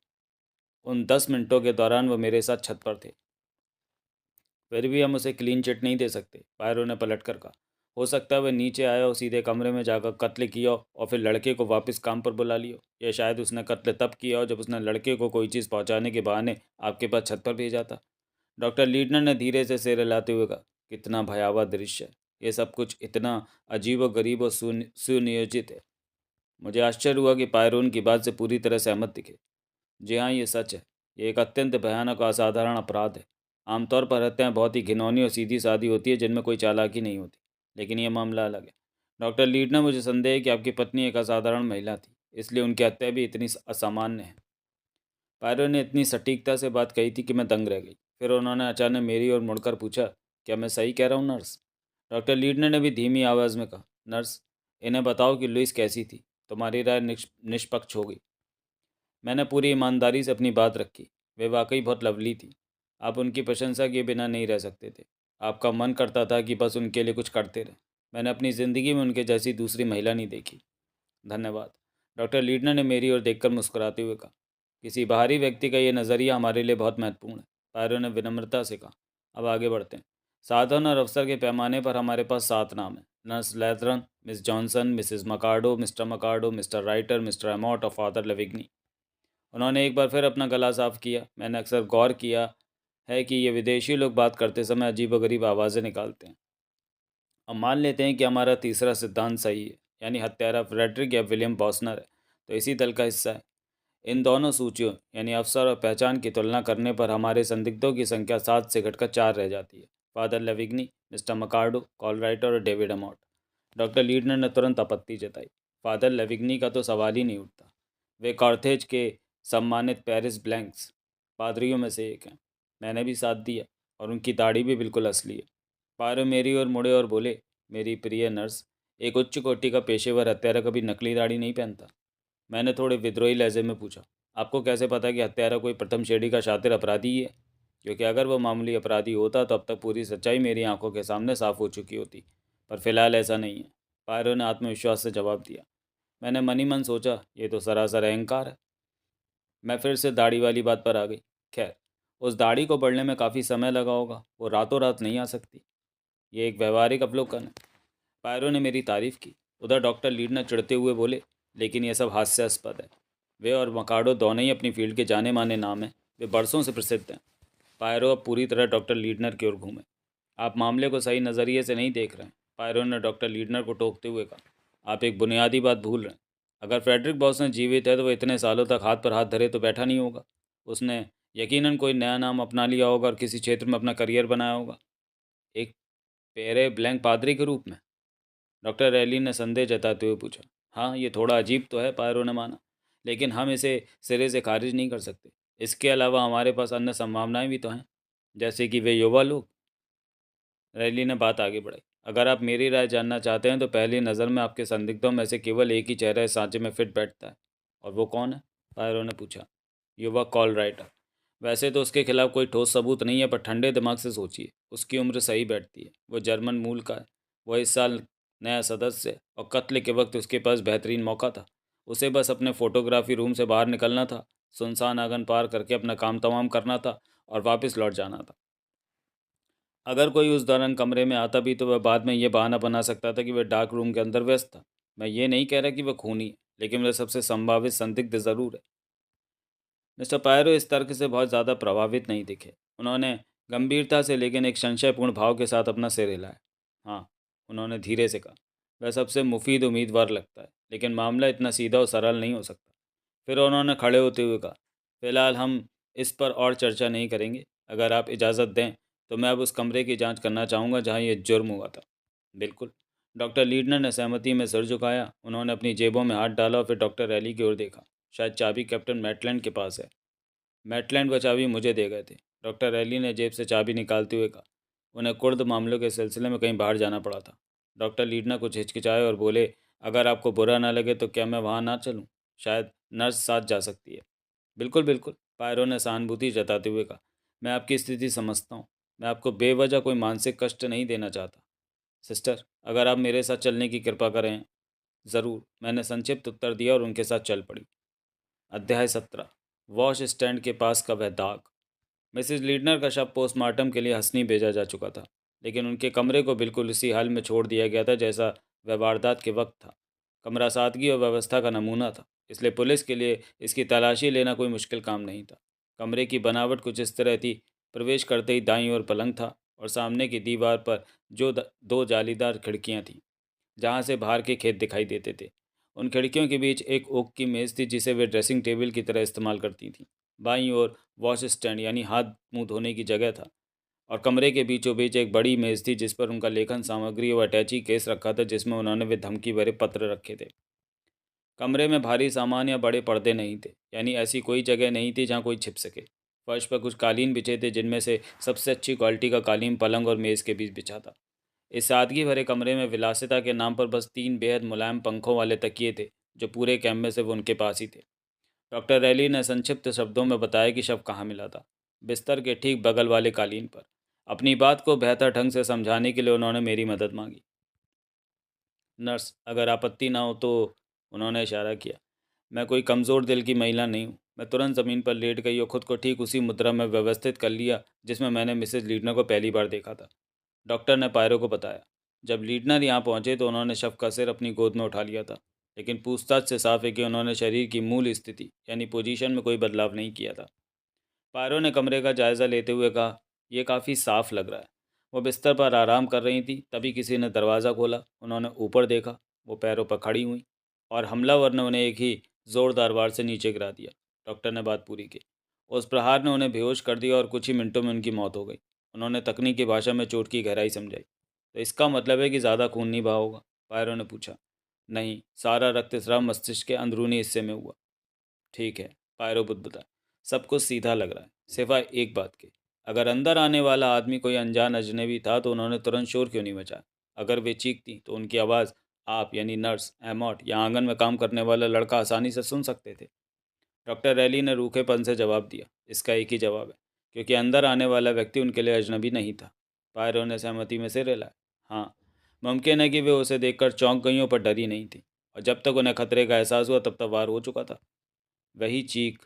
उन 10 मिनटों के दौरान वो मेरे साथ छत पर थे। फिर भी हम उसे क्लीन चिट नहीं दे सकते, पायरो ने पलट कर कहा। हो सकता है वह नीचे आया और सीधे कमरे में जाकर कत्ल किया हो और फिर लड़के को वापस काम पर बुला लिया। या शायद उसने कत्ल तब किया हो जब उसने लड़के को कोई चीज़ पहुंचाने के बहाने आपके पास छत पर भेजा था। डॉक्टर लीडनर ने धीरे से सिर हिलाते हुए कहा, कितना भयावह दृश्य है। ये सब कुछ इतना अजीब व गरीब और सुनियोजित है। मुझे आश्चर्य हुआ कि पायरो उनकी बात से पूरी तरह सहमत दिखे। जी हाँ, ये सच है। ये एक अत्यंत भयानक और असाधारण अपराध है। आमतौर पर हत्याएं बहुत ही घिनौनी और सीधी सादी होती है, जिनमें कोई चालाकी नहीं होती। लेकिन यह मामला अलग है। डॉक्टर लीड ने मुझे संदेह है कि आपकी पत्नी एक असाधारण महिला थी, इसलिए उनकी हत्या भी इतनी असामान्य है। पायरो ने इतनी सटीकता से बात कही थी कि मैं दंग रह गई। फिर उन्होंने अचानक मेरी ओर मुड़कर पूछा, क्या मैं सही कह रहा हूँ नर्स? डॉक्टर लीडनर ने भी धीमी आवाज़ में कहा, नर्स, इन्हें बताओ कि लुइस कैसी थी। तुम्हारी राय निष्पक्ष होगी। मैंने पूरी ईमानदारी से अपनी बात रखी। वे वाकई बहुत लवली थी। आप उनकी प्रशंसा किए बिना नहीं रह सकते थे। आपका मन करता था कि बस उनके लिए कुछ करते रहे। मैंने अपनी ज़िंदगी में उनके जैसी दूसरी महिला नहीं देखी। धन्यवाद। डॉक्टर लीडनर ने मेरी ओर देखकर मुस्कुराते हुए कहा, किसी बाहरी व्यक्ति का ये नज़रिया हमारे लिए बहुत महत्वपूर्ण है। पायरो ने विनम्रता से कहा। अब आगे बढ़ते हैं। साधन और अवसर के पैमाने पर हमारे पास 7 नाम हैं, nurse Leatheran, Miss Johnson, Mrs Mercado, Mr Reiter, Mr Emmott और फादर लेविग्नी। उन्होंने एक बार फिर अपना गला साफ किया। मैंने अक्सर गौर किया है कि ये विदेशी लोग बात करते समय अजीबोगरीब आवाज़ें निकालते हैं। अब मान लेते हैं कि हमारा तीसरा सिद्धांत सही है, यानी हत्यारा फ्रेडरिक या विलियम बॉसनर है, तो इसी दल का हिस्सा है। इन दोनों सूचियों यानी अवसर और पहचान की तुलना करने पर हमारे संदिग्धों की संख्या 7 से घटकर 4 रह जाती है, father Lavigny, mister मकार्डो, call writer और डेविड अमॉट। डॉक्टर लीडनर ने तुरंत आपत्ति जताई। फादर लेविग्नी का तो सवाल ही नहीं उठता। वे कॉर्थेज के सम्मानित पेरिस ब्लैंक्स पादरियों में से एक हैं। मैंने भी साथ दिया, और उनकी दाढ़ी भी बिल्कुल असली है। पारो मेरी ओर मुड़े और बोले, मेरी प्रिय नर्स, एक उच्च कोटि का पेशेवर हत्यारा कभी नकली दाढ़ी नहीं पहनता। मैंने थोड़े विद्रोही लहजे में पूछा, आपको कैसे पता कि हत्यारा कोई प्रथम श्रेणी का शातिर अपराधी ही है? क्योंकि अगर वह मामूली अपराधी होता तो अब तक पूरी सच्चाई मेरी आंखों के सामने साफ हो चुकी होती। पर फिलहाल ऐसा नहीं है, पायरो ने आत्मविश्वास से जवाब दिया। मैंने मन ही मन सोचा, ये तो सरासर अहंकार है। मैं फिर से दाढ़ी वाली बात पर आ गई। खैर, उस दाढ़ी को बढ़ने में काफ़ी समय लगा होगा, वो रातों रात नहीं आ सकती। ये एक व्यवहारिक अवलोकन है। पायरो ने मेरी तारीफ की। उधर डॉक्टर लीडनर चिढ़ते हुए बोले, लेकिन यह सब हास्यास्पद है। वे और मकाडो दोनों ही अपनी फील्ड के जाने माने नाम हैं। वे बरसों से प्रसिद्ध हैं। पायरो अब पूरी तरह डॉक्टर लीडनर की ओर घूमे। आप मामले को सही नज़रिए से नहीं देख रहे हैं, पायरो ने डॉक्टर लीडनर को टोकते हुए कहा। आप एक बुनियादी बात भूल रहे हैं। अगर फ्रेडरिक बॉसन जीवित है तो वो इतने सालों तक हाथ पर हाथ धरे तो बैठा नहीं होगा। उसने यकीनन कोई नया नाम अपना लिया होगा और किसी क्षेत्र में अपना करियर बनाया होगा। एक पेरे ब्लैंक पादरी के रूप में? डॉक्टर रैली ने संदेह जताते हुए पूछा। हाँ, ये थोड़ा अजीब तो है, पायरो ने माना, लेकिन हम इसे सिरे से खारिज नहीं कर सकते। इसके अलावा हमारे पास अन्य संभावनाएं भी तो हैं, जैसे कि वे युवा लोग। रैली ने बात आगे बढ़ाई। अगर आप मेरी राय जानना चाहते हैं तो पहली नज़र में आपके संदिग्धों में से केवल एक ही चेहरा इस सांचे में फिट बैठता है। और वो कौन है? पायरो ने पूछा। युवा कॉल राइटर। वैसे तो उसके खिलाफ कोई ठोस सबूत नहीं है, पर ठंडे दिमाग से सोचिए, उसकी उम्र सही बैठती है। वो जर्मन मूल का है। वह इस साल नया सदस्य है और कत्ल के वक्त उसके पास बेहतरीन मौका था। उसे बस अपने फोटोग्राफी रूम से बाहर निकलना था, सुनसान आंगन पार करके अपना काम तमाम करना था और वापस लौट जाना था। अगर कोई उस दौरान कमरे में आता भी तो वह बाद में ये बहाना बना सकता था कि वह डार्क रूम के अंदर व्यस्त था। मैं ये नहीं कह रहा कि वह खूनी है, लेकिन वह सबसे संभावित संदिग्ध ज़रूर है। मिस्टर पायरो इस तर्क से बहुत ज़्यादा प्रभावित नहीं दिखे। उन्होंने गंभीरता से लेकिन एक संशयपूर्ण भाव के साथ अपना सिर हिलाया। हाँ, उन्होंने धीरे से कहा, वह सबसे मुफीद उम्मीदवार लगता है, लेकिन मामला इतना सीधा और सरल नहीं हो सकता। फिर उन्होंने खड़े होते हुए कहा, फिलहाल हम इस पर और चर्चा नहीं करेंगे। अगर आप इजाज़त दें तो मैं अब उस कमरे की जांच करना चाहूँगा जहाँ ये जुर्म हुआ था। बिल्कुल। डॉक्टर लीडनर ने सहमति में सिर झुकाया। उन्होंने अपनी जेबों में हाथ डाला और फिर डॉक्टर रैली की ओर देखा। शायद चाबी कैप्टन मैटलैंड के पास है। मैटलैंड वह चाबी मुझे दे गए थे, डॉक्टर रैली ने जेब से चाबी निकालते हुए कहा। उन्हें कुर्द मामलों के सिलसिले में कहीं बाहर जाना पड़ा था। डॉक्टर लीडना कुछ हिचकिचाए और बोले, अगर आपको बुरा ना लगे तो क्या मैं वहाँ ना चलूँ? शायद नर्स साथ जा सकती है। बिल्कुल बिल्कुल, पायरो ने सहानुभूति जताते हुए कहा। मैं आपकी स्थिति समझता हूँ। मैं आपको बेवजह कोई मानसिक कष्ट नहीं देना चाहता। सिस्टर, अगर आप मेरे साथ चलने की कृपा करें। ज़रूर, मैंने संक्षिप्त उत्तर दिया और उनके साथ चल पड़ी। अध्याय 17। वॉश स्टैंड के पास का वह दाग। मिसेज लीडनर का शव पोस्टमार्टम के लिए हंसनी भेजा जा चुका था, लेकिन उनके कमरे को बिल्कुल उसी हाल में छोड़ दिया गया था जैसा वह वारदात के वक्त था। कमरा सादगी और व्यवस्था का नमूना था, इसलिए पुलिस के लिए इसकी तलाशी लेना कोई मुश्किल काम नहीं था। कमरे की बनावट कुछ इस तरह थी। प्रवेश करते ही दाईं ओर पलंग था और सामने की दीवार पर दो जालीदार खिड़कियां थीं, जहाँ से बाहर के खेत दिखाई देते थे। उन खिड़कियों के बीच एक ओक की मेज़ थी जिसे वे ड्रेसिंग टेबल की तरह इस्तेमाल करती थीं। बाईं ओर वॉश स्टैंड यानी हाथ मुंह धोने की जगह था और कमरे के बीचों बीच एक बड़ी मेज़ थी जिस पर उनका लेखन सामग्री और अटैची केस रखा था जिसमें उन्होंने वे धमकी भरे पत्र रखे थे। कमरे में भारी सामान या बड़े पर्दे नहीं थे, यानी ऐसी कोई जगह नहीं थी जहाँ कोई छिप सके। फर्श पर कुछ कालीन बिछे थे जिनमें से सबसे अच्छी क्वालिटी का कालीन पलंग और मेज़ के बीच बिछा था। इस सादगी भरे कमरे में विलासिता के नाम पर बस 3 बेहद मुलायम पंखों वाले तकिए थे, जो पूरे कैम्प में से वो उनके पास ही थे। डॉक्टर रैली ने संक्षिप्त शब्दों में बताया कि शव कहाँ मिला था। बिस्तर के ठीक बगल वाले कालीन पर। अपनी बात को बेहतर ढंग से समझाने के लिए उन्होंने मेरी मदद मांगी। नर्स, अगर आपत्ति ना हो तो। उन्होंने इशारा किया। मैं कोई कमज़ोर दिल की महिला नहीं हूँ। मैं तुरंत ज़मीन पर लेट गई और खुद को ठीक उसी मुद्रा में व्यवस्थित कर लिया जिसमें मैंने मिसेज लीडनर को पहली बार देखा था। डॉक्टर ने पायरो को बताया। जब लीडनर यहाँ पहुँचे तो उन्होंने शव का सिर अपनी गोद में उठा लिया था, लेकिन पूछताछ से साफ है कि उन्होंने शरीर की मूल स्थिति यानी पोजीशन में कोई बदलाव नहीं किया था। पायरो ने कमरे का जायज़ा लेते हुए कहा, यह काफ़ी साफ लग रहा है। वो बिस्तर पर आराम कर रही थी, तभी किसी ने दरवाज़ा खोला। उन्होंने ऊपर देखा। वो पैरों पर खड़ी हुई और हमलावर ने उन्हें एक ही ज़ोरदार वार से नीचे गिरा दिया। डॉक्टर ने बात पूरी की। उस प्रहार ने उन्हें बेहोश कर दिया और कुछ ही मिनटों में उनकी मौत हो गई। उन्होंने तकनीकी भाषा में चोट की गहराई समझाई। तो इसका मतलब है कि ज़्यादा खून नहीं बहा होगा? पायरो ने पूछा। नहीं, सारा रक्तस्राव मस्तिष्क के अंदरूनी हिस्से में हुआ। ठीक है, पायरो बुदबुदा। सब कुछ सीधा लग रहा है, सिवाय एक बात के। अगर अंदर आने वाला आदमी कोई अनजान अजनबी था तो उन्होंने तुरंत शोर क्यों नहीं मचाया? अगर वे चीखती तो उनकी आवाज़ आप यानी नर्स, एमॉट या आंगन में काम करने वाला लड़का आसानी से सुन सकते थे। डॉक्टर रैली ने रूखेपन से जवाब दिया। इसका एक ही जवाब है, क्योंकि अंदर आने वाला व्यक्ति उनके लिए अजनबी नहीं था। पायरो ने सहमति में सिर हिलाया। हाँ, मुमकिन है कि वे उसे देखकर चौंक गईं पर डरी नहीं थी, और जब तक उन्हें खतरे का एहसास हुआ तब तक वार हो चुका था। वही चीख,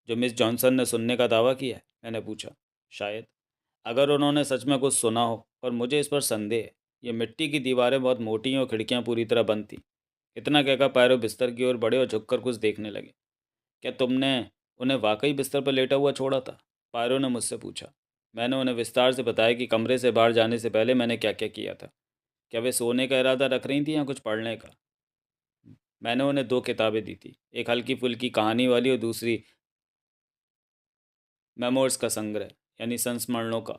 जो मिस जॉनसन ने सुनने का दावा किया है? मैंने पूछा। शायद। अगर उन्होंने सच में कुछ सुना हो, पर मुझे इस पर संदेह है। ये मिट्टी की दीवारें बहुत मोटी हैं और खिड़कियां पूरी तरह बंद थी। इतना कहकर पायरो बिस्तर की ओर बढ़े और झुककर कुछ देखने लगे। क्या तुमने उन्हें वाकई बिस्तर पर लेटा हुआ छोड़ा था? पायरो ने मुझसे पूछा। मैंने उन्हें विस्तार से बताया कि कमरे से बाहर जाने से पहले मैंने क्या क्या किया था। क्या वे सोने का इरादा रख रही थी या कुछ पढ़ने का? मैंने उन्हें दो किताबें दी थी, एक हल्की फुल्की कहानी वाली और दूसरी मेमोर्स का संग्रह, यानी संस्मरणों का।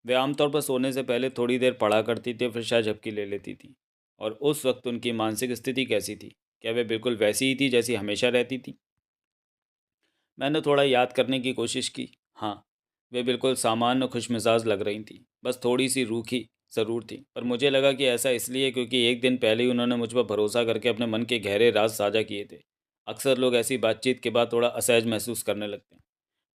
वे आमतौर पर सोने से पहले थोड़ी देर पढ़ा करती थी, फिर शायद झपकी ले लेती थी। और उस वक्त उनकी मानसिक स्थिति कैसी थी? क्या वे बिल्कुल वैसी ही थी जैसी हमेशा रहती थी? मैंने थोड़ा याद करने की कोशिश की। हाँ, वे बिल्कुल सामान्य और खुशमिजाज लग रही थी, बस थोड़ी सी रूखी ज़रूर थी। पर मुझे लगा कि ऐसा इसलिए क्योंकि एक दिन पहले ही उन्होंने मुझ पर भरोसा करके अपने मन के गहरे राज साझा किए थे। अक्सर लोग ऐसी बातचीत के बाद थोड़ा असहज महसूस करने लगते हैं।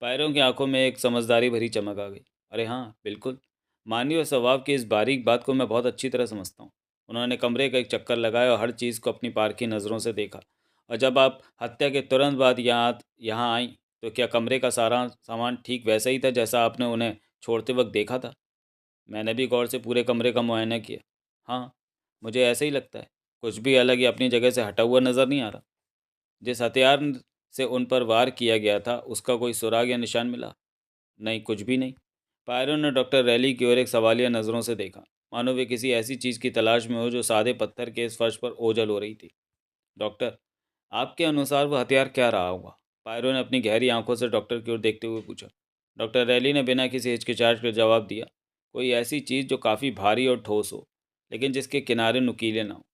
पायरों की आंखों में एक समझदारी भरी चमक आ गई। अरे हाँ, बिल्कुल। मानवीय स्वभाव की इस बारीक बात को मैं बहुत अच्छी तरह समझता हूँ। उन्होंने कमरे का एक चक्कर लगाया और हर चीज़ को अपनी पारखी नज़रों से देखा। और जब आप हत्या के तुरंत बाद यहाँ आई, तो क्या कमरे का सारा सामान ठीक वैसा ही था जैसा आपने उन्हें छोड़ते वक्त देखा था? मैंने भी गौर से पूरे कमरे का मुआयना किया। हाँ, मुझे ऐसा ही लगता है। कुछ भी अलग या अपनी जगह से हटा हुआ नज़र नहीं आ रहा। जिस हथियार से उन पर वार किया गया था, उसका कोई सुराग या निशान मिला? नहीं, कुछ भी नहीं। पायरों ने डॉक्टर रैली की ओर एक सवालिया नज़रों से देखा, मानो वे किसी ऐसी चीज़ की तलाश में हो जो सादे पत्थर के इस फर्श पर ओझल हो रही थी। डॉक्टर, आपके अनुसार वह हथियार क्या रहा होगा? पायरो ने अपनी गहरी आंखों से डॉक्टर की ओर देखते हुए पूछा। डॉक्टर रैली ने बिना किसी हिचकिचाहट के जवाब दिया। कोई ऐसी चीज़ जो काफ़ी भारी और ठोस हो, लेकिन जिसके किनारे नुकीले ना हो।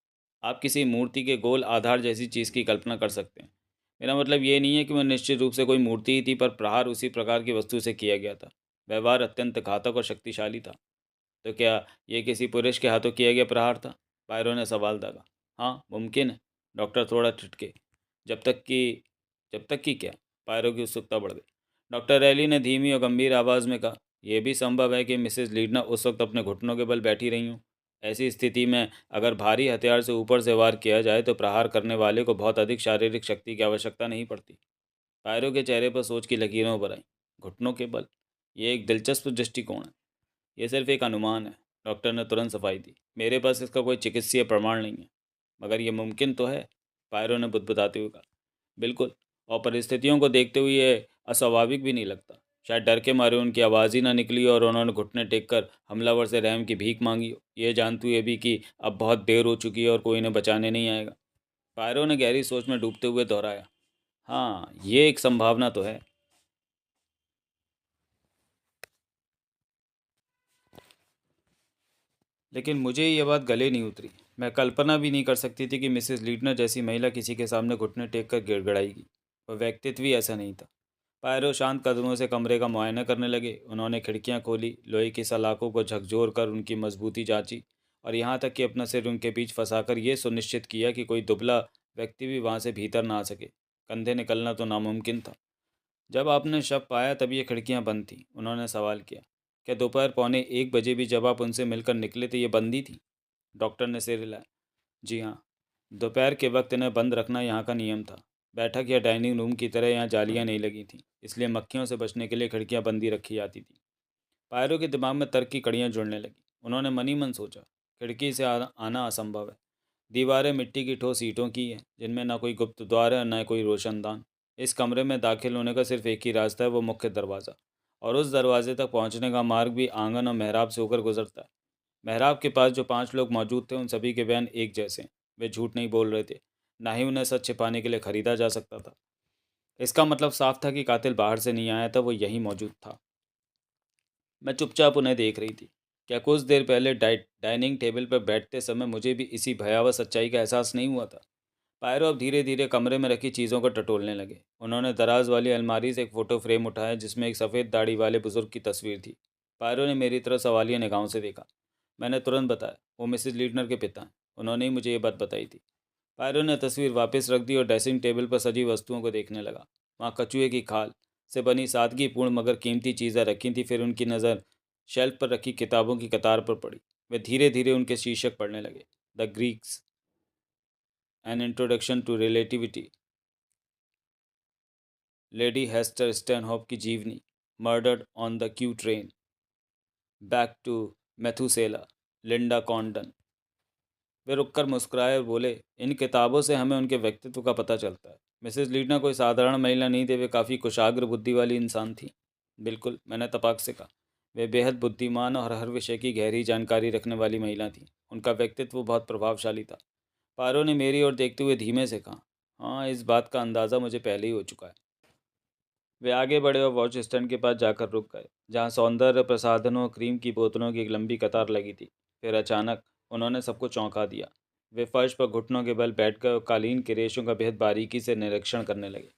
आप किसी मूर्ति के गोल आधार जैसी चीज़ की कल्पना कर सकते हैं। मेरा मतलब ये नहीं है कि वह निश्चित रूप से कोई मूर्ति ही थी, पर प्रहार उसी प्रकार की वस्तु से किया गया था। व्यवहार अत्यंत घातक और शक्तिशाली था। तो क्या ये किसी पुरुष के हाथों किया गया प्रहार था? पायरो ने सवाल दागा। हाँ, मुमकिन है। डॉक्टर थोड़ा ठिठके। जब तक कि जब तक कि क्या? पायरो की उत्सुकता बढ़ गई। डॉक्टर रैली ने धीमी और गंभीर आवाज़ में कहा, यह भी संभव है कि मिसेस लीडना उस वक्त अपने घुटनों के बल बैठी रही हूँ। ऐसी स्थिति में अगर भारी हथियार से ऊपर से वार किया जाए तो प्रहार करने वाले को बहुत अधिक शारीरिक शक्ति की आवश्यकता नहीं पड़ती। पायरो के चेहरे पर सोच की लकीरें उभर आईं। घुटनों के बल? ये एक दिलचस्प दृष्टिकोण है। यह सिर्फ एक अनुमान है। डॉक्टर ने तुरंत सफाई दी। मेरे पास इसका कोई चिकित्सीय प्रमाण नहीं है। मगर यह मुमकिन तो है, पायरो ने बुदबुदाते हुए कहा। बिल्कुल। और परिस्थितियों को देखते हुए ये अस्वाभाविक भी नहीं लगता। शायद डर के मारे उनकी आवाज़ ही ना निकली और उन्होंने घुटने टेक कर हमलावर से रहम की भीख मांगी हो, ये जानते हुए भी कि अब बहुत देर हो चुकी है और कोई इन्हें बचाने नहीं आएगा। पायरो ने गहरी सोच में डूबते हुए दोहराया। हाँ, ये एक संभावना तो है। लेकिन मुझे ये बात गले नहीं उतरी। मैं कल्पना भी नहीं कर सकती थी कि मिसेस लीडनर जैसी महिला किसी के सामने घुटने टेक कर गिड़गिड़ाएगी। वह व्यक्तित्व भी ऐसा नहीं था। पायरो शांत कदमों से कमरे का मुआयना करने लगे। उन्होंने खिड़कियां खोली, लोहे की सलाखों को झकझोर कर उनकी मजबूती जांची, और यहाँ तक कि अपना सिर उनके बीच फंसाकर यह सुनिश्चित किया कि कोई दुबला व्यक्ति भी वहाँ से भीतर ना आ सके। कंधे निकलना तो नामुमकिन था। जब आपने शव पाया तब ये खिड़कियां बंद थीं। उन्होंने सवाल किया। क्या दोपहर 1:15 भी जब आप उनसे मिलकर निकले तो ये बंदी थी? डॉक्टर ने सिर हिलाया। जी हाँ, दोपहर के वक्त इन्हें बंद रखना यहाँ का नियम था। बैठक या डाइनिंग रूम की तरह यहाँ जालियाँ नहीं लगी थीं, इसलिए मक्खियों से बचने के लिए खिड़कियाँ बंदी रखी जाती थीं। पायरों के दिमाग में तर्क की कड़ियाँ जुड़ने लगी। उन्होंने मनी मन सोचा, खिड़की से आना असंभव है। दीवारें मिट्टी की ठोस ईंटों की हैं, जिनमें न कोई गुप्त द्वार है न कोई रोशनदान। इस कमरे में दाखिल होने का सिर्फ एक ही रास्ता है, वो मुख्य दरवाज़ा। और उस दरवाजे तक पहुंचने का मार्ग भी आंगन और मेहराब से होकर गुजरता है। मेहराब के पास जो 5 लोग मौजूद थे, उन सभी के बयान एक जैसे हैं। वे झूठ नहीं बोल रहे थे, ना ही उन्हें सच छिपाने के लिए खरीदा जा सकता था। इसका मतलब साफ था कि कातिल बाहर से नहीं आया था, वो यहीं मौजूद था। मैं चुपचाप उन्हें देख रही थी। क्या कुछ देर पहले डाइनिंग टेबल पर बैठते समय मुझे भी इसी भयावह सच्चाई का एहसास नहीं हुआ था? पायरो अब धीरे धीरे कमरे में रखी चीज़ों को टटोलने लगे। उन्होंने दराज वाली अलमारी से एक फ़ोटो फ्रेम उठाया जिसमें एक सफ़ेद दाढ़ी वाले बुजुर्ग की तस्वीर थी। पायरो ने मेरी तरफ सवालिया निगाहों से देखा। मैंने तुरंत बताया, वो मिसेज लीडनर के पिता हैं। उन्होंने ही मुझे ये बात बताई थी। पायरो ने तस्वीर वापस रख दी और ड्रेसिंग टेबल पर सजी वस्तुओं को देखने लगा। वहाँ कछुए की खाल से बनी सादगीपूर्ण मगर कीमती चीज़ें रखी थी। फिर उनकी नज़र शेल्फ पर रखी किताबों की कतार पर पड़ी। वे धीरे धीरे उनके शीर्षक पढ़ने लगे। The Greeks, an introduction to relativity, lady Hester Stanhope की जीवनी, murdered on the Q train, back to Methuselah, Linda Condon. वे रुककर मुस्कुराए और बोले, इन किताबों से हमें उनके व्यक्तित्व का पता चलता है। मिसेस लीडना कोई साधारण महिला नहीं थी, वे काफ़ी कुशाग्र बुद्धि वाली इंसान थी। बिल्कुल, मैंने तपाक से कहा। वे बेहद बुद्धिमान और हर विषय की गहरी जानकारी रखने वाली महिला थी। उनका व्यक्तित्व बहुत प्रभावशाली था। पारो ने मेरी ओर देखते हुए धीमे से कहा, हाँ, इस बात का अंदाज़ा मुझे पहले ही हो चुका है। वे आगे बढ़े और वॉच स्टैंड के पास जाकर रुक गए, जहाँ सौंदर्य प्रसाधनों और क्रीम की बोतलों की एक लंबी कतार लगी थी। फिर अचानक उन्होंने सबको चौंका दिया। वे फर्श पर घुटनों के बल बैठ गए और कालीन के रेशों का बेहद बारीकी से निरीक्षण करने लगे।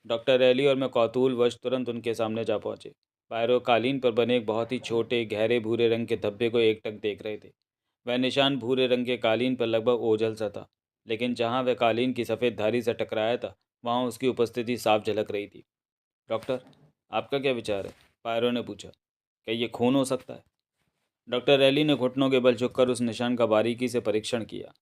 डॉक्टर रैली और मैं कौतूहलवश तुरंत उनके सामने जा पहुंचे। पायरो कालीन पर बने एक बहुत ही छोटे गहरे भूरे रंग के धब्बे को एकटक देख रहे थे। वह निशान भूरे रंग के कालीन पर लगभग ओझल सा था, लेकिन जहाँ वह कालीन की सफ़ेद धारी से टकराया था, वहाँ उसकी उपस्थिति साफ झलक रही थी। डॉक्टर, आपका क्या विचार है? पायरो ने पूछा। क्या ये खून हो सकता है? डॉक्टर रैली ने घुटनों के बल झुककर उस निशान का बारीकी से परीक्षण किया।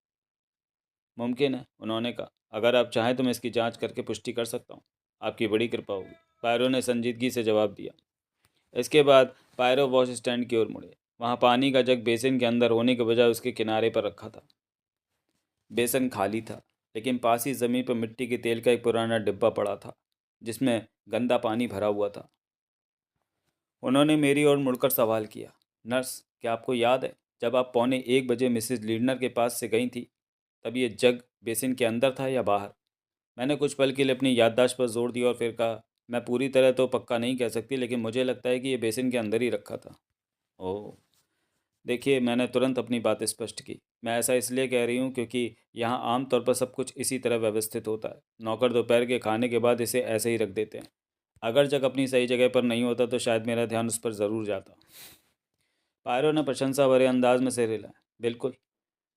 मुमकिन है, उन्होंने कहा। अगर आप चाहें तो मैं इसकी जांच करके पुष्टि कर सकता हूँ। आपकी बड़ी कृपा होगी, पायरो ने संजीदगी से जवाब दिया। इसके बाद पायरो वॉश स्टैंड की ओर मुड़े। वहाँ पानी का जग बेसिन के अंदर होने के बजाय उसके किनारे पर रखा था। बेसन खाली था, लेकिन पास ही ज़मीन पर मिट्टी के तेल का एक पुराना डिब्बा पड़ा था, जिसमें गंदा पानी भरा हुआ था। उन्होंने मेरी ओर मुड़कर सवाल किया, नर्स, क्या आपको याद है जब आप 1:15 बजे मिसेस लीडनर के पास से गई थी, तब ये जग बेसिन के अंदर था या बाहर? मैंने कुछ पल के लिए अपनी याददाश्त पर जोर दिया और फिर कहा, मैं पूरी तरह तो पक्का नहीं कह सकती, लेकिन मुझे लगता है कि ये बेसिन के अंदर ही रखा था। ओह, देखिए, मैंने तुरंत अपनी बात स्पष्ट की। मैं ऐसा इसलिए कह रही हूँ क्योंकि यहाँ आमतौर पर सब कुछ इसी तरह व्यवस्थित होता है। नौकर दोपहर के खाने के बाद इसे ऐसे ही रख देते हैं। अगर जग अपनी सही जगह पर नहीं होता तो शायद मेरा ध्यान उस पर ज़रूर जाता। पायरो ने प्रशंसा भरे अंदाज में सिर हिलाया। बिल्कुल,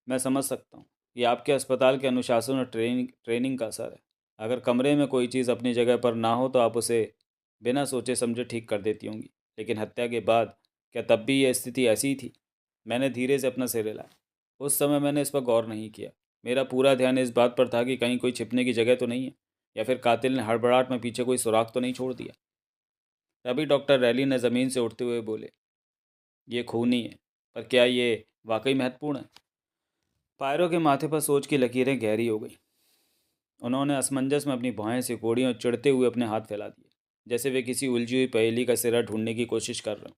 मैं समझ सकता हूँ। ये आपके अस्पताल के अनुशासन और ट्रेनिंग का असर है। अगर कमरे में कोई चीज़ अपनी जगह पर ना हो तो आप उसे बिना सोचे समझे ठीक कर देती होंगी। लेकिन हत्या के बाद क्या तब भी ये स्थिति ऐसी ही थी? मैंने धीरे से अपना सिर हिलाया। उस समय मैंने इस पर गौर नहीं किया। मेरा पूरा ध्यान इस बात पर था कि कहीं कोई छिपने की जगह तो नहीं है, या फिर कातिल ने हड़बड़ाहट में पीछे कोई सुराग तो नहीं छोड़ दिया। तभी डॉक्टर रैली ने ज़मीन से उठते हुए बोले, ये खूनी है, पर क्या ये वाकई महत्वपूर्ण है? पायरों के माथे पर सोच की लकीरें गहरी हो गई। उन्होंने असमंजस में अपनी भौहें सिकोड़ी और चिढ़ते हुए अपने हाथ फैला दिए, जैसे वे किसी उलझी हुई पहेली का सिरा ढूंढने की कोशिश कर रहे हों।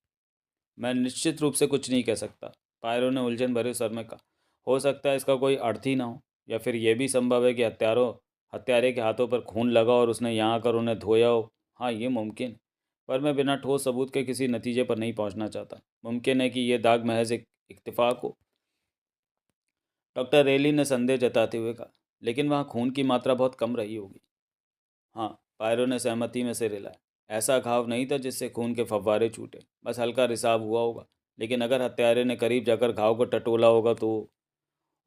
मैं निश्चित रूप से कुछ नहीं कह सकता, पायरों ने उलझन भरे स्वर में कहा। हो सकता है इसका कोई अर्थ ही ना हो, या फिर यह भी संभव है कि हत्यारे के हाथों पर खून लगा और उसने यहाँ आकर उन्हें धोया हो। हाँ, ये मुमकिन, पर मैं बिना ठोस सबूत के किसी नतीजे पर नहीं पहुँचना चाहता। मुमकिन है कि यह दाग महज एक इत्तेफाक हो। डॉक्टर रेली ने संदेह जताते हुए कहा, लेकिन वहाँ खून की मात्रा बहुत कम रही होगी। हाँ, पायरो ने सहमति में सिर हिलाया। ऐसा घाव नहीं था जिससे खून के फव्वारे छूटे, बस हल्का रिसाव हुआ होगा। लेकिन अगर हत्यारे ने करीब जाकर घाव को टटोला होगा तो।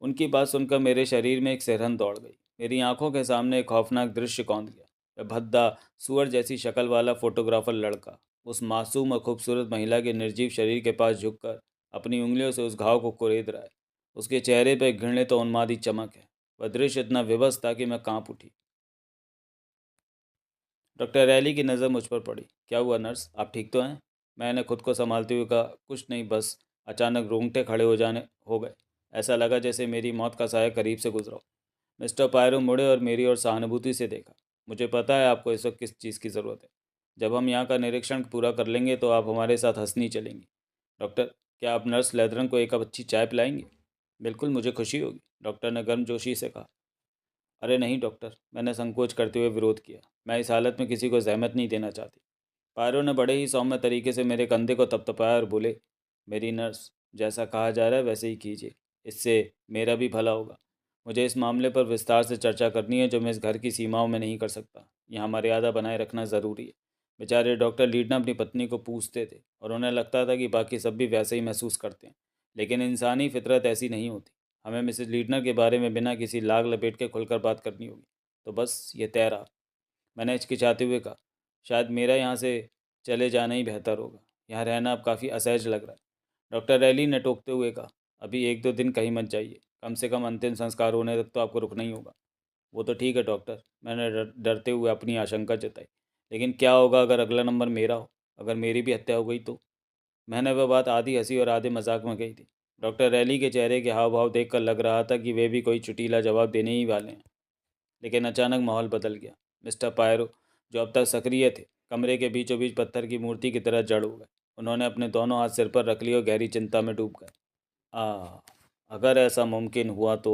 उनकी बात सुनकर मेरे शरीर में एक सिरहन दौड़ गई। मेरी आंखों के सामने एक खौफनाक दृश्य कौंध गया। वह भद्दा, सुअर जैसी शक्ल वाला फोटोग्राफर लड़का उस मासूम और खूबसूरत महिला के निर्जीव शरीर के पास झुककर अपनी उंगलियों से उस घाव को कुरेद रहा है। उसके चेहरे पर एक घृणित और उन्मादी चमक है। वह दृश्य इतना विवश था कि मैं कांप उठी। डॉक्टर रैली की नज़र मुझ पर पड़ी। क्या हुआ नर्स, आप ठीक तो हैं? मैंने खुद को संभालते हुए कहा, कुछ नहीं, बस अचानक रोंगटे खड़े हो गए। ऐसा लगा जैसे मेरी मौत का साया करीब से गुजरा हो। मिस्टर पायरो मुड़े और मेरी ओर सहानुभूति से देखा। मुझे पता है आपको इस वक्त किस चीज़ की ज़रूरत है। जब हम यहाँ का निरीक्षण पूरा कर लेंगे तो आप हमारे साथ हंसनी चलेंगी। डॉक्टर, क्या आप नर्स लेदरन को एक कप अच्छी चाय पिलाएंगे? बिल्कुल, मुझे खुशी होगी, डॉक्टर ने गर्मजोशी से कहा। अरे नहीं डॉक्टर, मैंने संकोच करते हुए विरोध किया। मैं इस हालत में किसी को जहमत नहीं देना चाहती। पायरो ने बड़े ही सौम्य तरीके से मेरे कंधे को थपथपाया और बोले, मेरी नर्स, जैसा कहा जा रहा है वैसे ही कीजिए, इससे मेरा भी भला होगा। मुझे इस मामले पर विस्तार से चर्चा करनी है जो मैं इस घर की सीमाओं में नहीं कर सकता। यहाँ मर्यादा बनाए रखना ज़रूरी है। बेचारे डॉक्टर लीडना अपनी पत्नी को पूछते थे और उन्हें लगता था कि बाकी सब भी वैसे ही महसूस करते हैं, लेकिन इंसानी फितरत ऐसी नहीं होती। हमें मिसेस लीडनर के बारे में बिना किसी लाग लपेट के खुलकर बात करनी होगी। तो बस ये तय रहा। मैंने हिचकिचाते हुए कहा, शायद मेरा यहाँ से चले जाना ही बेहतर होगा। यहाँ रहना अब काफ़ी असहज लग रहा है। डॉक्टर रैली ने टोकते हुए कहा, अभी 1-2 दिन कहीं मत जाइए। कम से कम अंतिम संस्कार होने तक तो आपको रुकना ही होगा। वो तो ठीक है डॉक्टर, मैंने डरते हुए अपनी आशंका जताई। लेकिन क्या होगा अगर अगला नंबर मेरा हो, अगर मेरी भी हत्या हो गई तो? मैंने वह बात आधी हंसी और आधे मजाक में कही थी। डॉक्टर रैली के चेहरे के हाव भाव देखकर लग रहा था कि वे भी कोई चुटीला जवाब देने ही वाले हैं। लेकिन अचानक माहौल बदल गया। मिस्टर पायरो, जो अब तक सक्रिय थे, कमरे के बीचों बीच पत्थर की मूर्ति की तरह जड़ हो गए। उन्होंने अपने दोनों हाथ सिर पर रख लिए और गहरी चिंता में डूब गए। आ अगर ऐसा मुमकिन हुआ तो?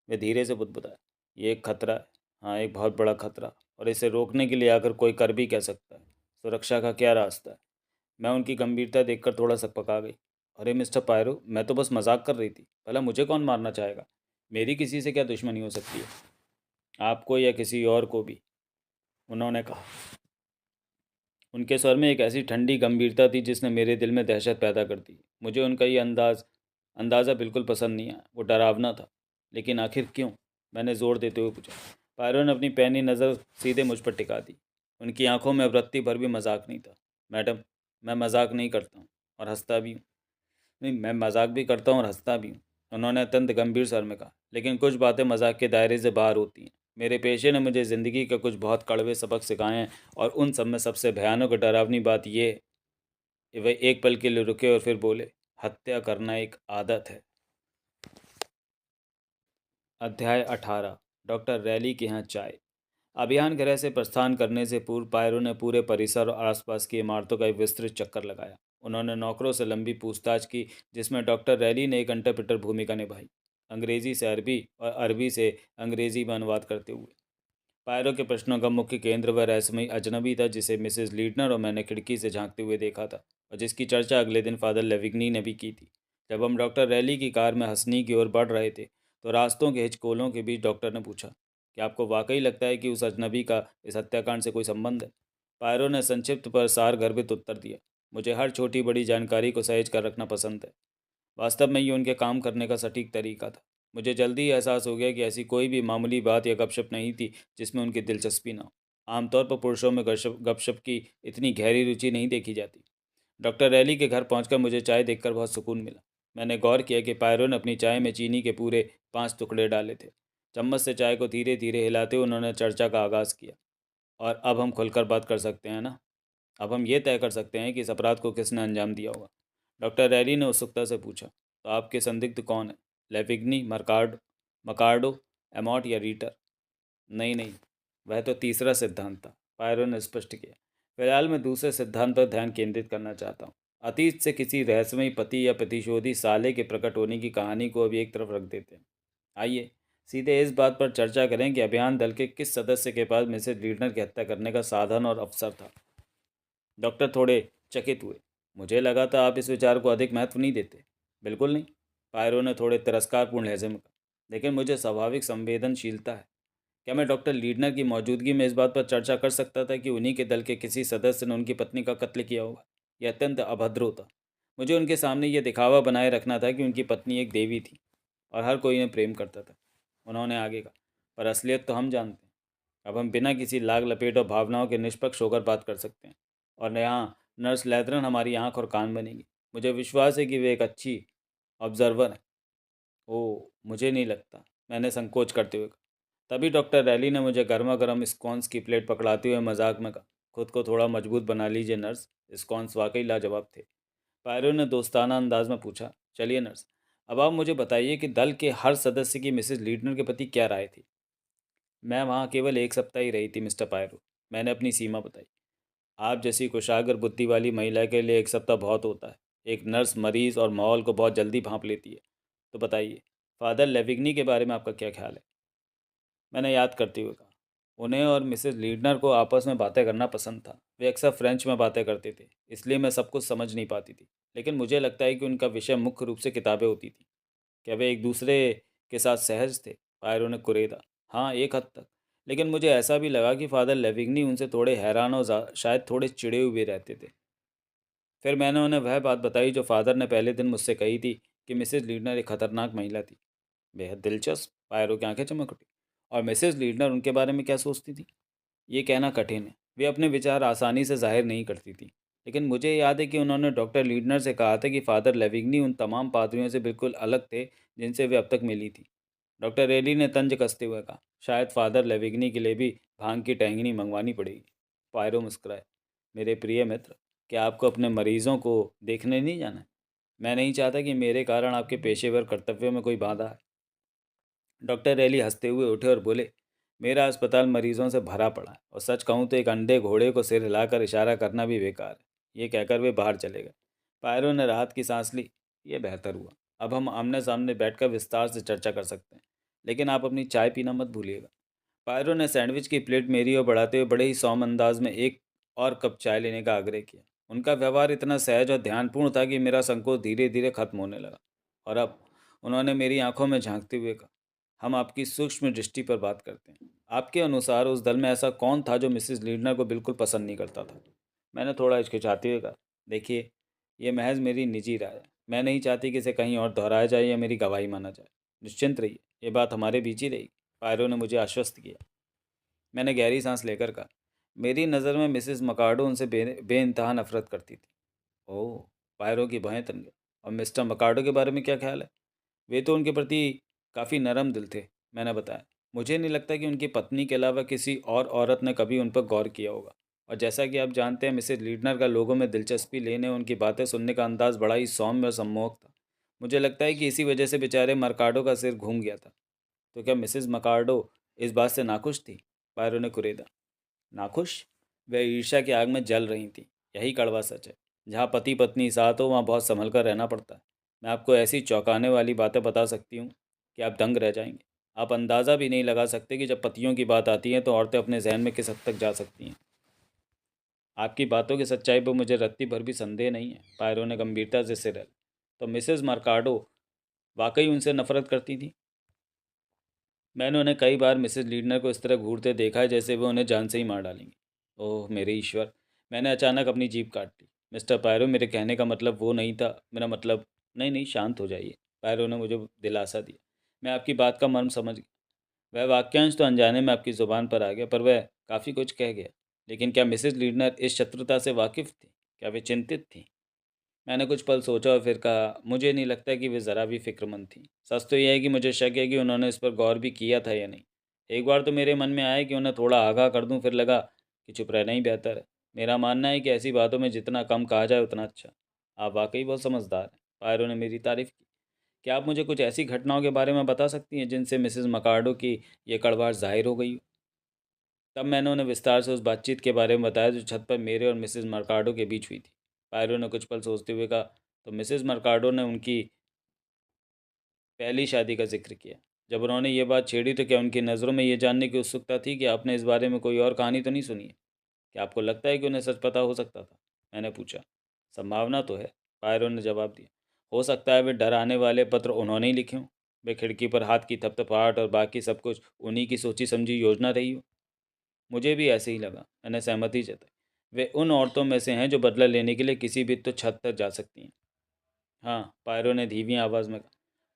वे धीरे से बुदबुदाए। ये एक खतरा है। हाँ, एक बहुत बड़ा खतरा। और इसे रोकने के लिए अगर कोई कर भी कह सकता है, सुरक्षा का क्या रास्ता है? मैं उनकी गंभीरता देखकर थोड़ा सकपका गई। अरे मिस्टर पायरो, मैं तो बस मजाक कर रही थी। भला मुझे कौन मारना चाहेगा? मेरी किसी से क्या दुश्मनी हो सकती है? आपको या किसी और को भी, उन्होंने कहा। उनके स्वर में एक ऐसी ठंडी गंभीरता थी जिसने मेरे दिल में दहशत पैदा कर दी। मुझे उनका ये अंदाज़ा बिल्कुल पसंद नहीं आया। वो डरावना था। लेकिन आखिर क्यों? मैंने ज़ोर देते हुए पूछा। पायरो ने अपनी पैनी नज़र सीधे मुझ पर टिका दी। उनकी आंखों में अब रत्ती भर भी मजाक नहीं था। मैडम, मैं मजाक नहीं करता हूँ, और हंसता भी हूँ। नहीं, मैं मजाक भी करता हूँ और हंसता भी हूँ, उन्होंने अत्यंत गंभीर स्वर में कहा। लेकिन कुछ बातें मजाक के दायरे से बाहर होती हैं। मेरे पेशे ने मुझे ज़िंदगी के कुछ बहुत कड़वे सबक सिखाए हैं, और उन सब में सबसे भयानक और डरावनी बात यह है कि वे एक पल के लिए रुके और फिर बोले, हत्या करना एक आदत है। अध्याय 18। डॉक्टर रैली के यहाँ चाय। अभियान गृह से प्रस्थान करने से पूर्व पायरो ने पूरे परिसर और आसपास की इमारतों का एक विस्तृत चक्कर लगाया। उन्होंने नौकरों से लंबी पूछताछ की, जिसमें डॉक्टर रैली ने एक इंटरप्रेटर भूमिका निभाई, अंग्रेजी से अरबी और अरबी से अंग्रेजी में अनुवाद करते हुए। पायरो के प्रश्नों का मुख्य केंद्र वह रहस्यमयी अजनबी था जिसे मिसेस लीडनर और मैंने खिड़की से झांकते हुए देखा था, और जिसकी चर्चा अगले दिन फादर लेविग्नी ने भी की थी। जब हम डॉक्टर रैली की कार में हंसनी की ओर बढ़ रहे थे, तो रास्तों के हिचकोलों के बीच डॉक्टर ने पूछा, क्या आपको वाकई लगता है कि उस अजनबी का इस हत्याकांड से कोई संबंध है? पायरो ने संक्षिप्त पर सार गर्भित उत्तर दिया, मुझे हर छोटी बड़ी जानकारी को सहेज कर रखना पसंद है। वास्तव में ये उनके काम करने का सटीक तरीका था। मुझे जल्दी ही एहसास हो गया कि ऐसी कोई भी मामूली बात या गपशप नहीं थी जिसमें उनकी दिलचस्पी ना हो। आमतौर पर पुरुषों में गपशप की इतनी गहरी रुचि नहीं देखी जाती। डॉक्टर रैली के घर पहुंचकर मुझे चाय देखकर बहुत सुकून मिला। मैंने गौर किया कि पायरो ने अपनी चाय में चीनी के पूरे 5 टुकड़े डाले थे। चम्मच से चाय को धीरे धीरे हिलाते हुए उन्होंने चर्चा का आगाज़ किया। और अब हम खुलकर बात कर सकते हैं ना? अब हम ये तय कर सकते हैं कि इस अपराध को किसने अंजाम दिया होगा। डॉक्टर रैली ने उत्सुकता से पूछा, तो आपके संदिग्ध कौन है? लेविग्नी, मकार्डो, एमॉट या रीटर? नहीं नहीं, वह तो तीसरा सिद्धांत था, पायरो ने स्पष्ट किया। फिलहाल मैं दूसरे सिद्धांत पर ध्यान केंद्रित करना चाहता हूँ। अतीत से किसी रहस्यमयी पति या प्रतिशोधी साले के प्रकट होने की कहानी को अभी एक तरफ रख देते हैं। आइए सीधे इस बात पर चर्चा करें कि अभियान दल के किस सदस्य के पास मिसेज लीडनर की हत्या करने का साधन और अवसर था। डॉक्टर थोड़े चकित हुए। मुझे लगा था आप इस विचार को अधिक महत्व नहीं देते। बिल्कुल नहीं, पायरो ने थोड़े तिरस्कारपूर्ण लहजे में कहा। लेकिन मुझे स्वाभाविक संवेदनशीलता है। क्या मैं डॉक्टर लीडनर की मौजूदगी में इस बात पर चर्चा कर सकता था कि उन्हीं के दल के किसी सदस्य ने उनकी पत्नी का कत्ल किया होगा? यह अत्यंत अभद्र होता। मुझे उनके सामने यह दिखावा बनाए रखना था कि उनकी पत्नी एक देवी थी और हर कोई इन्हें प्रेम करता था। उन्होंने आगे कहा, पर असलियत तो हम जानते हैं। अब हम बिना किसी लाग लपेट और भावनाओं के निष्पक्ष होकर बात कर सकते हैं। और यहाँ नर्स लैथरन हमारी आंख और कान बनेगी। मुझे विश्वास है कि वे एक अच्छी ऑब्जर्वर है। ओह, मुझे नहीं लगता, मैंने संकोच करते हुए कहा। तभी डॉक्टर रैली ने मुझे गर्मा गर्म स्कॉन्स की प्लेट पकड़ाते हुए मजाक में कहा, खुद को थोड़ा मजबूत बना लीजिए नर्स, स्कॉन्स वाकई लाजवाब थे। पायरो ने दोस्ताना अंदाज में पूछा, चलिए नर्स, अब आप मुझे बताइए कि दल के हर सदस्य की मिसेज लीडनर के प्रति क्या राय थी? मैं वहाँ केवल एक सप्ताह ही रही थी मिस्टर पायरो, मैंने अपनी सीमा बताई। आप जैसी कुशाग्र बुद्धि वाली महिला के लिए एक सप्ताह बहुत होता है। एक नर्स मरीज और माहौल को बहुत जल्दी भांप लेती है। तो बताइए, फादर लेविग्नी के बारे में आपका क्या ख्याल है? मैंने याद करते हुए कहा, उन्हें और मिसेज लीडनर को आपस में बातें करना पसंद था। वे अक्सर फ्रेंच में बातें करते थे, इसलिए मैं सब कुछ समझ नहीं पाती थी। लेकिन मुझे लगता है कि उनका विषय मुख्य रूप से किताबें होती थी। क्या वे एक दूसरे के साथ सहज थे? पायरो ने कुरेदा। हाँ, एक हद तक। लेकिन मुझे ऐसा भी लगा कि फादर लेविग्नी उनसे थोड़े हैरान और शायद थोड़े चिड़े हुए रहते थे। फिर मैंने उन्हें वह बात बताई जो फादर ने पहले दिन मुझसे कही थी, कि मिसेज लीडनर एक खतरनाक महिला थी। बेहद दिलचस्प, पायरो की आंखें चमक उठी। और मिसेज लीडनर उनके बारे में क्या सोचती थी? ये कहना कठिन है। वे अपने विचार आसानी से जाहिर नहीं करती थी। लेकिन मुझे याद है कि उन्होंने डॉक्टर लीडनर से कहा था कि फादर लेविग्नी उन तमाम पादरियों से बिल्कुल अलग थे जिनसे वे अब तक मिली थी। डॉक्टर रेली ने तंज कसते हुए कहा, शायद फादर लेविग्नी के लिए भी भांग की टहंगनी मंगवानी पड़ेगी। पायरो मुस्कुराए। मेरे प्रिय मित्र, क्या आपको अपने मरीजों को देखने नहीं जाना है? मैं नहीं चाहता कि मेरे कारण आपके पेशेवर कर्तव्यों में कोई बाधा है। डॉक्टर रैली हंसते हुए उठे और बोले, मेरा अस्पताल मरीजों से भरा पड़ा है और सच कहूँ तो एक अंधे घोड़े को सिर हिलाकर इशारा करना भी बेकार है। ये कहकर वे बाहर चले गए। पायरो ने राहत की सांस ली। ये बेहतर हुआ। अब हम आमने सामने बैठकर विस्तार से चर्चा कर सकते हैं। लेकिन आप अपनी चाय पीना मत भूलिएगा। पायरो ने सैंडविच की प्लेट मेरी ओर बढ़ाते हुए बड़े ही सौम्य अंदाज में एक और कप चाय लेने का आग्रह किया। उनका व्यवहार इतना सहज और ध्यानपूर्ण था कि मेरा संकोच धीरे धीरे खत्म होने लगा। और अब उन्होंने मेरी आंखों में झांकते हुए कहा, हम आपकी सूक्ष्म दृष्टि पर बात करते हैं। आपके अनुसार उस दल में ऐसा कौन था जो मिसेस लीडनर को बिल्कुल पसंद नहीं करता था? मैंने थोड़ा हिचकिचाते हुए कहा, देखिए, ये महज मेरी निजी राय है। मैं नहीं चाहती कि इसे कहीं और दोहराया जाए या मेरी गवाही माना जाए। निश्चिंत रहिए, ये बात हमारे बीच ही रहेगी। पायरो ने मुझे आश्वस्त किया। मैंने गहरी सांस लेकर कहा, मेरी नज़र में मिसेस मकार्डो उनसे बेइंतहा नफरत करती थी। ओह! पायरो की भौहें तन गईं। और मिस्टर मकार्डो के बारे में क्या ख्याल है? वे तो उनके प्रति काफ़ी नरम दिल थे, मैंने बताया। मुझे नहीं लगता कि उनकी पत्नी के अलावा किसी और औरत ने कभी उन पर गौर किया होगा। और जैसा कि आप जानते हैं, मिसेस लीडनर का लोगों में दिलचस्पी लेने, उनकी बातें सुनने का अंदाज़ बड़ा ही सौम्य और सम्मोहक था। मुझे लगता है कि इसी वजह से बेचारे मर्काडो का सिर घूम गया था। तो क्या मिसेस मकार्डो इस बात से नाखुश थी? पायरो ने कुरेदा। नाखुश? वह ईर्ष्या की आग में जल रही थी। यही कड़वा सच है। जहाँ पति पत्नी साथ हो, वहाँ बहुत संभल कर रहना पड़ता है। मैं आपको ऐसी चौंकाने वाली बातें बता सकती हूँ कि आप दंग रह जाएंगे। आप अंदाज़ा भी नहीं लगा सकते कि जब पतियों की बात आती है तो औरतें अपने जहन में किस हद तक जा सकती हैं। आपकी बातों की सच्चाई पर मुझे रत्ती भर भी संदेह नहीं है। पायरो ने गंभीरता से सिर हिलाया। तो मिसेस मर्काडो वाकई उनसे नफरत करती थी? मैंने उन्हें कई बार मिसेस लीडनर को इस तरह घूरते देखा है जैसे वे उन्हें जान से ही मार डालेंगी। ओह मेरे ईश्वर! मैंने अचानक अपनी जीभ काट ली। मिस्टर पायरो, मेरे कहने का मतलब वो नहीं था। मेरा मतलब। नहीं नहीं, शांत हो जाइए। पायरो ने मुझे दिलासा दिया। मैं आपकी बात का मर्म समझ गया। वह वाक्यांश तो अनजाने में आपकी ज़ुबान पर आ गया, पर वह काफ़ी कुछ कह गया। लेकिन क्या मिसेस लीडनर इस शत्रुता से वाकिफ़ थी? क्या वे चिंतित थीं? मैंने कुछ पल सोचा और फिर कहा, मुझे नहीं लगता कि वे ज़रा भी फ़िक्रमंद थीं। सच तो यह है कि मुझे शक है कि उन्होंने इस पर गौर भी किया था या नहीं। एक बार तो मेरे मन में आया कि उन्हें थोड़ा आगाह कर दूं, फिर लगा कि चुप रहना ही बेहतर है। मेरा मानना है कि ऐसी बातों में जितना कम कहा जाए उतना अच्छा। आप वाकई बहुत समझदार हैं। पायरो ने मेरी तारीफ़ की। क्या आप मुझे कुछ ऐसी घटनाओं के बारे में बता सकती हैं जिनसे मिसेस मकार्डो की ये कड़वाहट ज़ाहिर हो गई हो? तब मैंने उन्हें विस्तार से उस बातचीत के बारे में बताया जो छत पर मेरे और मिसेस मर्काडो के बीच हुई थी। पायरो ने कुछ पल सोचते हुए कहा, तो मिसेस मर्काडो ने उनकी पहली शादी का जिक्र किया। जब उन्होंने ये बात छेड़ी तो क्या उनकी नज़रों में ये जानने की उत्सुकता थी कि आपने इस बारे में कोई और कहानी तो नहीं सुनी है? क्या आपको लगता है कि उन्हें सच पता हो सकता था? मैंने पूछा। संभावना तो है, पायरो ने जवाब दिया। हो सकता है वे डराने वाले पत्र उन्होंने ही लिखे हों। वे खिड़की पर हाथ की थपथपाहट और बाकी सब कुछ उन्हीं की सोची समझी योजना रही हो। मुझे भी ऐसे ही लगा। मैंने सहमति जताई। वे उन औरतों में से हैं जो बदला लेने के लिए किसी भी तुच्छ हद तक जा सकती हैं। हाँ, पायरो ने धीमी आवाज़ में कहा।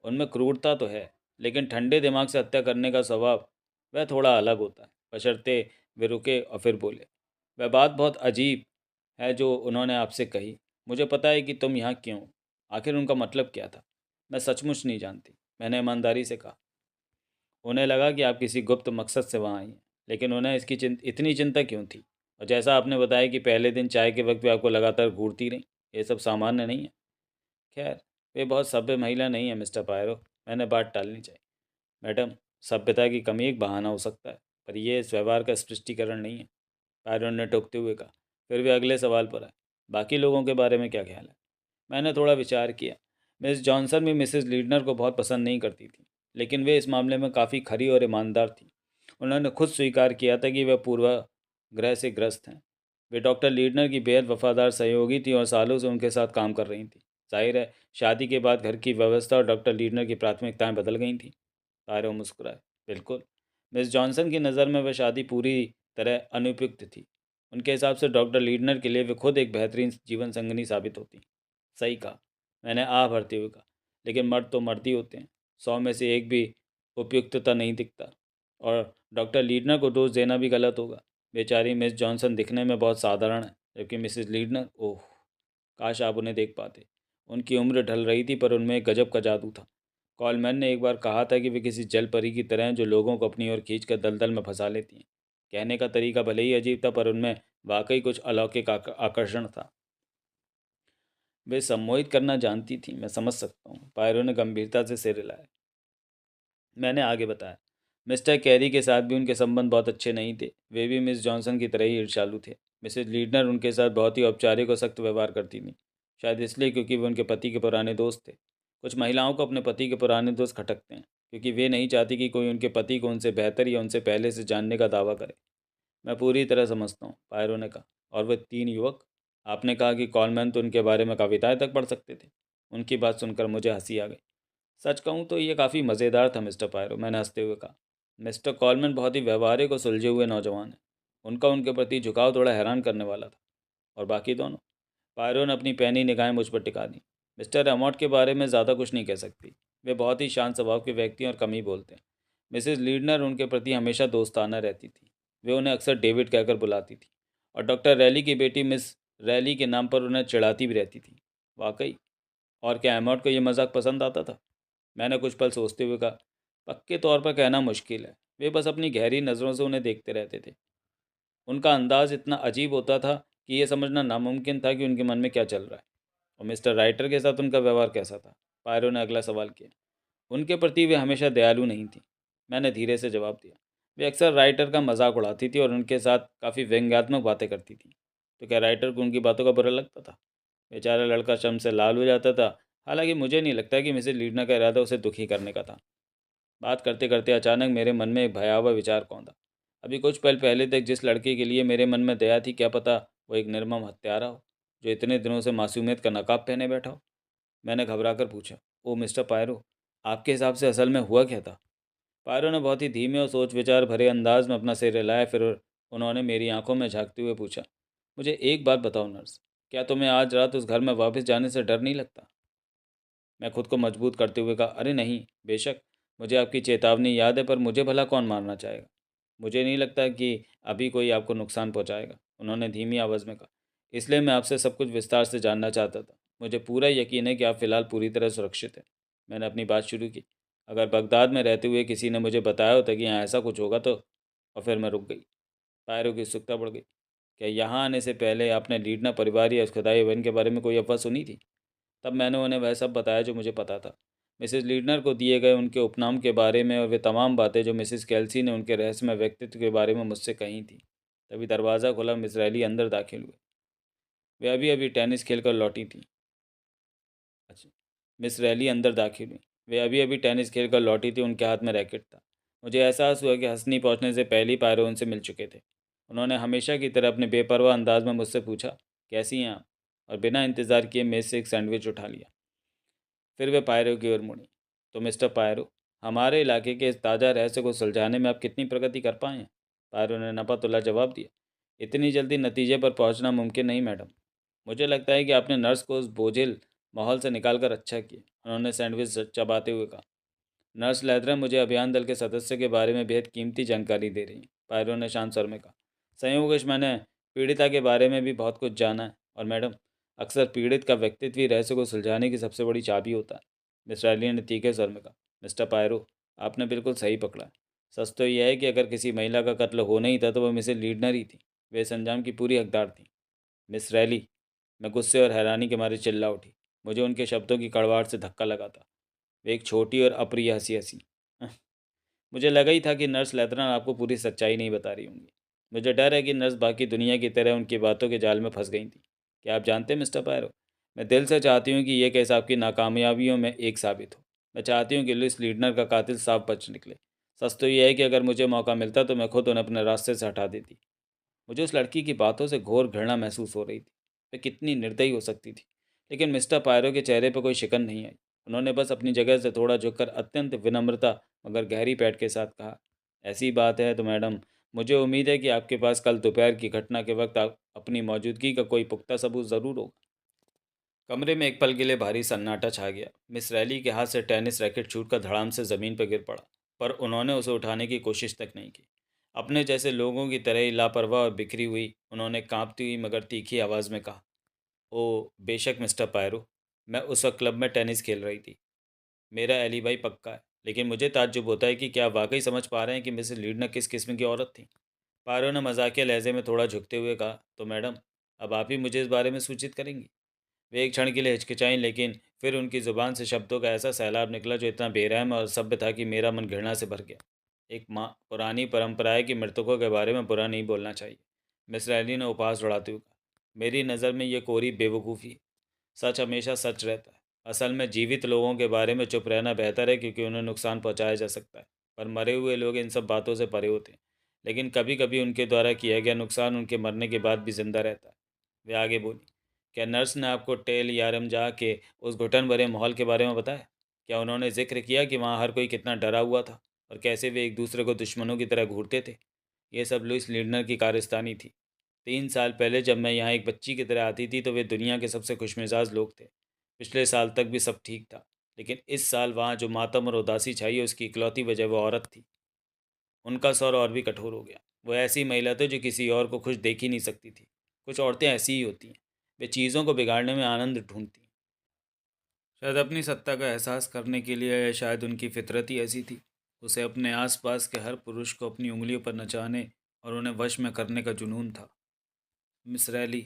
उनमें क्रूरता तो है, लेकिन ठंडे दिमाग से हत्या करने का स्वभाव वह थोड़ा अलग होता है। बशर्ते वे रुके और फिर बोले, वह बात बहुत अजीब है जो उन्होंने आपसे कही। मुझे पता है कि तुम यहाँ क्यों। आखिर उनका मतलब क्या था? मैं सचमुच नहीं जानती, मैंने ईमानदारी से कहा। उन्हें लगा कि आप किसी गुप्त मकसद से वहाँ आई हैं, लेकिन उन्हें इसकी इतनी चिंता क्यों थी? और जैसा आपने बताया कि पहले दिन चाय के वक्त भी आपको लगातार घूरती रहीं, ये सब सामान्य नहीं है। खैर, वे बहुत सभ्य महिला नहीं है मिस्टर पायरो। मैंने बात टालनी चाहिए। मैडम, सभ्यता की कमी एक बहाना हो सकता है, पर यह इस व्यवहार का स्पष्टीकरण नहीं है। पायरो ने टोकते हुए कहा। फिर वे अगले सवाल पर आए। बाकी लोगों के बारे में क्या ख्याल है? मैंने थोड़ा विचार किया। मिस जॉनसन भी मिसेस लीडनर को बहुत पसंद नहीं करती थी, लेकिन वे इस मामले में काफ़ी खरी और ईमानदार थी। उन्होंने खुद स्वीकार किया था कि वे पूर्वाग्रह से ग्रस्त हैं। वे डॉक्टर लीडनर की बेहद वफादार सहयोगी थी और सालों से उनके साथ काम कर रही थी। जाहिर है, शादी के बाद घर की व्यवस्था और डॉक्टर लीडनर की प्राथमिकताएं बदल गई थीं। तारो मुस्कुराए। बिल्कुल। मिस जॉनसन की नज़र में वह शादी पूरी तरह अनुपयुक्त थी। उनके हिसाब से डॉक्टर लीडनर के लिए वे खुद एक बेहतरीन जीवन संगनी साबित होती। सही कहा, मैंने आह भरते हुए कहा। लेकिन मर्द तो मर्द ही होते हैं। 100 में से एक भी उपयुक्तता नहीं दिखता। और डॉक्टर लीडनर को दोष देना भी गलत होगा। बेचारी मिस जॉनसन दिखने में बहुत साधारण है, जबकि मिसेस लीडनर, ओह, काश आप उन्हें देख पाते। उनकी उम्र ढल रही थी, पर उनमें एक गजब का जादू था। कॉलमैन ने एक बार कहा था कि वे किसी जल परी की तरह हैं जो लोगों को अपनी ओर खींचकर दलदल में फंसा लेती हैं। कहने का तरीका भले ही अजीब था, पर उनमें वाकई कुछ अलौकिक आकर्षण था। वे सम्मोहित करना जानती थी, मैं समझ सकता हूँ। पायरो ने गंभीरता से सिर हिलाया। मैंने आगे बताया, मिस्टर कैरी के साथ भी उनके संबंध बहुत अच्छे नहीं थे। वे भी मिस जॉनसन की तरह ही ईर्ष्यालु थे। मिसेज लीडनर उनके साथ बहुत ही औपचारिक और सख्त व्यवहार करती थी, शायद इसलिए क्योंकि वे उनके पति के पुराने दोस्त थे। कुछ महिलाओं को अपने पति के पुराने दोस्त खटकते हैं, क्योंकि वे नहीं चाहती कि कोई उनके पति को उनसे बेहतर या उनसे पहले से जानने का दावा करे। मैं पूरी तरह समझता हूँ, पायरो ने कहा। और वे 3 युवक? आपने कहा कि कॉलमैन तो उनके बारे में कविताएं तक पढ़ सकते थे। उनकी बात सुनकर मुझे हंसी आ गई। सच कहूँ तो ये काफ़ी मज़ेदार था मिस्टर पायरो, मैंने हंसते हुए कहा। मिस्टर कॉलमैन बहुत ही व्यवहारिक और सुलझे हुए नौजवान हैं। उनका उनके प्रति झुकाव थोड़ा हैरान करने वाला था। और बाकी दोनों? पायरो ने अपनी पैनी निगाहें मुझ पर टिका दी। मिस्टर अमोट के बारे में ज़्यादा कुछ नहीं कह सकती। वे बहुत ही शांत स्वभाव के व्यक्ति हैं और कम ही बोलते हैं। मिसेस लीडनर उनके प्रति हमेशा दोस्ताना रहती थी। वे उन्हें अक्सर डेविड कहकर बुलाती थी, और डॉक्टर रैली की बेटी मिस रैली के नाम पर उन्हें चिढ़ाती भी रहती थी। वाकई? और क्या एमोट को ये मजाक पसंद आता था? मैंने कुछ पल सोचते हुए कहा, पक्के तौर पर कहना मुश्किल है। वे बस अपनी गहरी नज़रों से उन्हें देखते रहते थे। उनका अंदाज इतना अजीब होता था कि यह समझना नामुमकिन था कि उनके मन में क्या चल रहा है। और मिस्टर राइटर के साथ उनका व्यवहार कैसा था? पायरो ने अगला सवाल किया। उनके प्रति वे हमेशा दयालु नहीं थी, मैंने धीरे से जवाब दिया। वे अक्सर राइटर का मजाक उड़ाती थी और उनके साथ काफ़ी व्यंग्यात्मक बातें करती थी। तो क्या राइटर को उनकी बातों का बुरा लगता था? बेचारा लड़का शर्म से लाल हो जाता था। हालांकि मुझे नहीं लगता कि मिसेज लीडना का इरादा उसे दुखी करने का था। बात करते करते अचानक मेरे मन में एक भयावह विचार कौंधा। अभी कुछ पल पहले तक जिस लड़के के लिए मेरे मन में दया थी, क्या पता वो एक निर्मम हत्यारा हो, जो इतने दिनों से मासूमियत का नकाब पहने बैठा हो। मैंने घबरा कर पूछा, ओ मिस्टर पायरो, आपके हिसाब से असल में हुआ क्या था? पायरो ने बहुत ही धीमे और सोच विचार भरे अंदाज में अपना सिर हिलाया। फिर उन्होंने मेरी आंखों में झांकते हुए पूछा, मुझे एक बात बताओ नर्स, क्या तुम्हें आज रात उस घर में वापस जाने से डर नहीं लगता? मैं खुद को मजबूत करते हुए कहा, अरे नहीं, बेशक। मुझे आपकी चेतावनी याद है, पर मुझे भला कौन मारना चाहेगा? मुझे नहीं लगता कि अभी कोई आपको नुकसान पहुंचाएगा, उन्होंने धीमी आवाज़ में कहा। इसलिए मैं आपसे सब कुछ विस्तार से जानना चाहता था। मुझे पूरा यकीन है कि आप फ़िलहाल पूरी तरह सुरक्षित हैं। मैंने अपनी बात शुरू की। अगर बगदाद में रहते हुए किसी ने मुझे बताया होता कि यहाँ ऐसा कुछ होगा तो। और फिर मैं रुक गई। पायरों की उत्सुकता बढ़ गई। क्या यहाँ आने से पहले आपने लीडना परिवार या उस खुदाई बहन के बारे में कोई अफवाह सुनी थी? तब मैंने उन्हें वह सब बताया जो मुझे पता था, मिसेस लीडनर को दिए गए उनके उपनाम के बारे में, और वे तमाम बातें जो मिसेस कैल्सी ने उनके रहस्यमय व्यक्तित्व के बारे में मुझसे कही थी। तभी दरवाज़ा खुला, मिस रैली अंदर दाखिल हुए। वे अभी अभी टेनिस खेल कर लौटी थी। अच्छा। मिस रैली अंदर दाखिल हुई। वे अभी अभी टेनिस खेल कर लौटी थी, उनके हाथ में रैकेट था। मुझे एहसास हुआ कि हंसनी पहुंचने से पहले ही पायरो उनसे मिल चुके थे। उन्होंने हमेशा की तरह अपने बेपरवाह अंदाज में मुझसे पूछा, कैसी हैं आप? और बिना इंतज़ार किए मेज़ से एक सैंडविच उठा लिया। फिर वे पायरो की ओर मुड़ी। तो मिस्टर पायरो, हमारे इलाके के इस ताज़ा रहस्य को सुलझाने में आप कितनी प्रगति कर पाए हैं? पायरो ने नपा-तुला जवाब दिया, इतनी जल्दी नतीजे पर पहुंचना मुमकिन नहीं मैडम। मुझे लगता है कि आपने नर्स को उस बोझिल माहौल से निकालकर अच्छा किया, उन्होंने सैंडविच चबाते हुए कहा। नर्स लैथरम मुझे अभियान दल के सदस्य के बारे में बेहद कीमती जानकारी दे रही हैं, पायरो ने शांत स्वर में कहा। संयोगवश मैंने पीड़िता के बारे में भी बहुत कुछ जाना है, और मैडम, अक्सर पीड़ित का व्यक्तित्व ही रहस्य को सुलझाने की सबसे बड़ी चाबी होता है। मिस्टर एलियन ने तीखे स्वर में कहा। मिस्टर पायरो, आपने बिल्कुल सही पकड़ा है। सच तो यह है कि अगर किसी महिला का कत्ल हो नहीं था तो वह मिसेज लीडनर ही थी। वे इस अंजाम की पूरी हकदार थी। मिस रैली, मैं गुस्से और हैरानी के मारे चिल्ला उठी। मुझे उनके शब्दों की कड़वाहट से धक्का लगा था। वे एक छोटी और अप्रिय हंसी हंसी। मुझे लगा ही था कि नर्स लेथरन आपको पूरी सच्चाई नहीं बता रही होंगी। मुझे डर है कि नर्स बाकी दुनिया की तरह उनकी बातों के जाल में फंस गई थी। क्या आप जानते हैं मिस्टर पायरो, मैं दिल से चाहती हूँ कि यह केस आपकी नाकामयाबियों में एक साबित हो। मैं चाहती हूँ कि लुइस लीडनर का कातिल साफ बच निकले। सच तो यह है कि अगर मुझे मौका मिलता तो मैं खुद उन्हें अपने रास्ते से हटा देती। मुझे उस लड़की की बातों से घोर घृणा महसूस हो रही थी। वे कितनी निर्दयी हो सकती थी। लेकिन मिस्टर पायरो के चेहरे पर कोई शिकन नहीं आई। उन्होंने बस अपनी जगह से थोड़ा झुककर अत्यंत विनम्रता मगर गहरी पैठ के साथ कहा, ऐसी बात है तो मैडम, मुझे उम्मीद है कि आपके पास कल दोपहर की घटना के वक्त आप अपनी मौजूदगी का कोई पुख्ता सबूत ज़रूर होगा। कमरे में एक पल के लिए भारी सन्नाटा छा गया। मिस रैली के हाथ से टेनिस रैकेट छूटकर धड़ाम से ज़मीन पर गिर पड़ा, पर उन्होंने उसे उठाने की कोशिश तक नहीं की। अपने जैसे लोगों की तरह ही लापरवाह और बिखरी हुई, उन्होंने कांपती हुई मगर तीखी आवाज़ में कहा, ओ बेशक मिस्टर पायरो, मैं उस वक्त क्लब में टेनिस खेल रही थी। मेरा एलिबाई पक्का है, लेकिन मुझे ताज्जुब होता है कि क्या आप वाकई समझ पा रहे हैं कि मिसेस लीडना किस किस्म की औरत थी। पारो ने मजाकिया लहजे में थोड़ा झुकते हुए कहा, तो मैडम, अब आप ही मुझे इस बारे में सूचित करेंगी। वे एक क्षण के लिए हिचकिचाईं, लेकिन फिर उनकी जुबान से शब्दों का ऐसा सैलाब निकला जो इतना बेरहम और सभ्य था कि मेरा मन घृणा से भर गया। एक माँ पुरानी परंपरा है कि मृतकों के बारे में बुरा नहीं बोलना चाहिए, मिस रैली ने उपहास उड़ाते हुए कहा। मेरी नज़र में ये कोरी बेवकूफ़ी है। सच हमेशा सच रहता है। असल में जीवित लोगों के बारे में चुप रहना बेहतर है, क्योंकि उन्हें नुकसान पहुंचाया जा सकता है। पर मरे हुए लोग इन सब बातों से परे होते हैं। लेकिन कभी कभी उनके द्वारा किया गया नुकसान उनके मरने के बाद भी जिंदा रहता है। वे आगे बोली, क्या नर्स ने आपको टेल यारमजा के उस घुटन भरे माहौल के बारे में बताया? क्या उन्होंने जिक्र किया कि वहाँ हर कोई कितना डरा हुआ था और कैसे वे एक दूसरे को दुश्मनों की तरह घूरते थे? ये सब लुइस लीडनर की कारस्तानी थी। 3 साल पहले जब मैं यहाँ एक बच्ची की तरह आती थी तो वे दुनिया के सबसे खुशमिजाज लोग थे। पिछले साल तक भी सब ठीक था, लेकिन इस साल वहाँ जो मातम और उदासी छाई है उसकी इकलौती वजह वो औरत थी। उनका स्वर और भी कठोर हो गया। वो ऐसी महिला थी जो किसी और को खुश देख ही नहीं सकती थी। कुछ औरतें ऐसी ही होती हैं, वे चीज़ों को बिगाड़ने में आनंद ढूंढती हैं। शायद अपनी सत्ता का एहसास करने के लिए, या शायद उनकी फितरत ही ऐसी थी। उसे अपने आसपास के हर पुरुष को अपनी उंगलियों पर नचाने और उन्हें वश में करने का जुनून था। मिस रैली,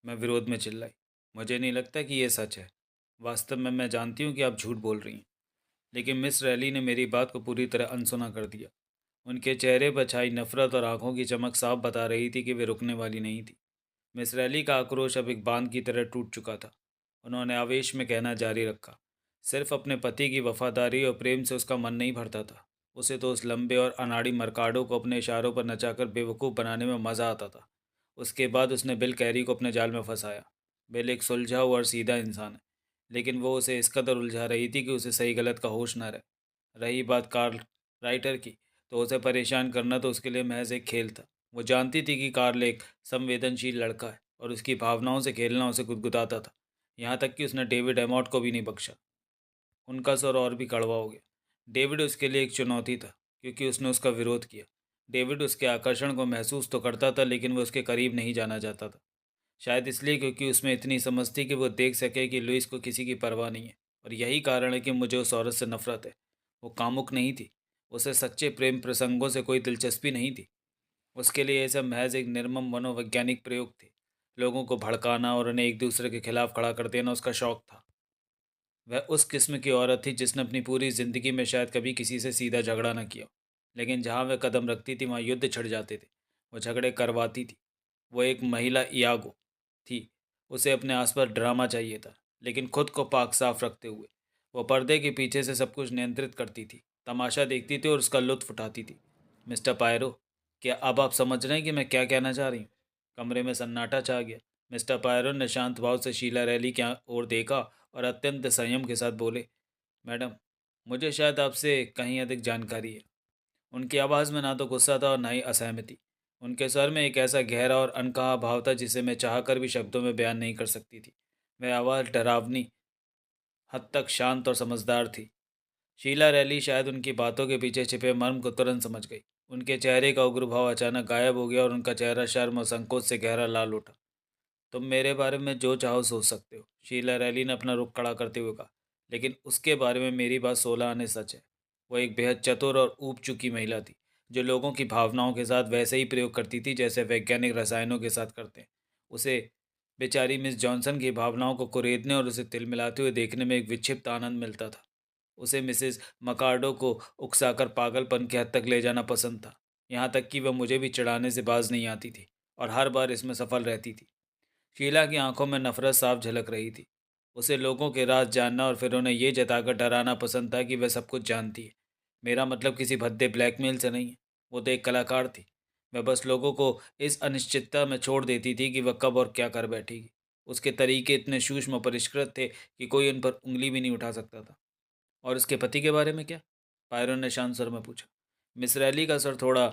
मैं विरोध में चिल्लाई, मुझे नहीं लगता कि यह सच है। वास्तव में मैं जानती हूँ कि आप झूठ बोल रही हैं। लेकिन मिस रैली ने मेरी बात को पूरी तरह अनसुना कर दिया। उनके चेहरे पर छाई नफरत और आंखों की चमक साफ बता रही थी कि वे रुकने वाली नहीं थी। मिस रैली का आक्रोश अब एक बांध की तरह टूट चुका था। उन्होंने आवेश में कहना जारी रखा, सिर्फ अपने पति की वफादारी और प्रेम से उसका मन नहीं भरता था। उसे तो उस लंबे और अनाड़ी मरकाडो को अपने इशारों पर नचाकर बेवकूफ़ बनाने में मज़ा आता था। उसके बाद उसने बिल कैरी को अपने जाल में फंसाया। बिल एक सुलझा हुआ और सीधा इंसान है, लेकिन वो उसे इस कदर उलझा रही थी कि उसे सही गलत का होश न रहे। रही बात कार्ल राइटर की, तो उसे परेशान करना तो उसके लिए महज एक खेल था। वो जानती थी कि कार्ल एक संवेदनशील लड़का है और उसकी भावनाओं से खेलना उसे गुदगुदाता था। यहाँ तक कि उसने डेविड एमॉट को भी नहीं बख्शा। उनका स्वर और भी कड़वा हो गया। डेविड उसके लिए एक चुनौती था, क्योंकि उसने उसका विरोध किया। डेविड उसके आकर्षण को महसूस तो करता था, लेकिन वो उसके करीब नहीं जाना चाहता था। शायद इसलिए क्योंकि उसमें इतनी समझ थी कि वो देख सके कि लुइस को किसी की परवाह नहीं है। और यही कारण है कि मुझे उस औरत से नफरत है। वो कामुक नहीं थी। उसे सच्चे प्रेम प्रसंगों से कोई दिलचस्पी नहीं थी। उसके लिए ये सब महज एक निर्मम मनोवैज्ञानिक प्रयोग थे। लोगों को भड़काना और उन्हें एक दूसरे के खिलाफ खड़ा कर देना उसका शौक था। वह उस किस्म की औरत थी जिसने अपनी पूरी ज़िंदगी में शायद कभी किसी से सीधा झगड़ा न किया, लेकिन जहाँ वह कदम रखती थी वहाँ युद्ध छिड़ जाते थे। वो झगड़े करवाती थी। वो एक महिला इयागो थी। उसे अपने आसपास ड्रामा चाहिए था, लेकिन खुद को पाक साफ रखते हुए। वो पर्दे के पीछे से सब कुछ नियंत्रित करती थी, तमाशा देखती थी और उसका लुत्फ उठाती थी। मिस्टर पायरो, क्या अब आप समझ रहे हैं कि मैं क्या कहना चाह रही हूँ? कमरे में सन्नाटा छा गया। मिस्टर पायरो ने शांत भाव से शीला रैली की ओर देखा और अत्यंत संयम के साथ बोले, मैडम, मुझे शायद आपसे कहीं अधिक जानकारी है। उनकी आवाज़ में ना तो गुस्सा था और ना ही असहमति। उनके स्वर में एक ऐसा गहरा और अनकहा भाव था जिसे मैं चाहकर भी शब्दों में बयान नहीं कर सकती थी। वह आवाज़ डरावनी, हद तक शांत और समझदार थी। शीला रैली शायद उनकी बातों के पीछे छिपे मर्म को तुरंत समझ गई। उनके चेहरे का उग्र भाव अचानक गायब हो गया और उनका चेहरा शर्म और संकोच से गहरा लाल उठा। तुम मेरे बारे में जो चाहो सोच सकते हो, शीला रैली ने अपना रुख खड़ा करते हुए कहा, लेकिन उसके बारे में मेरी बात 16 आने सच है। वो एक बेहद चतुर और ऊब चुकी महिला थी, जो लोगों की भावनाओं के साथ वैसे ही प्रयोग करती थी जैसे वैज्ञानिक रसायनों के साथ करते हैं। उसे, बेचारी मिस जॉनसन की भावनाओं को कुरेदने और उसे तिलमिलाते हुए देखने में एक विक्षिप्त आनंद मिलता था। उसे मिसेस मकार्डो को उकसाकर पागलपन की हद तक ले जाना पसंद था। यहाँ तक कि वह मुझे भी चिढ़ाने से बाज नहीं आती थी, और हर बार इसमें सफल रहती थी। शीला की आंखों में नफरत साफ झलक रही थी। उसे लोगों के राज जानना और फिर उन्हें यह जताकर डराना पसंद था कि वह सब कुछ जानती है। मेरा मतलब किसी भद्दे ब्लैकमेल से नहीं है। वो तो एक कलाकार थी। वह बस लोगों को इस अनिश्चितता में छोड़ देती थी कि वह कब और क्या कर बैठेगी। उसके तरीके इतने सूक्ष्म और परिष्कृत थे कि कोई उन पर उंगली भी नहीं उठा सकता था। और उसके पति के बारे में क्या? पायरोन ने शांत स्वर में पूछा। मिस रैली का सर थोड़ा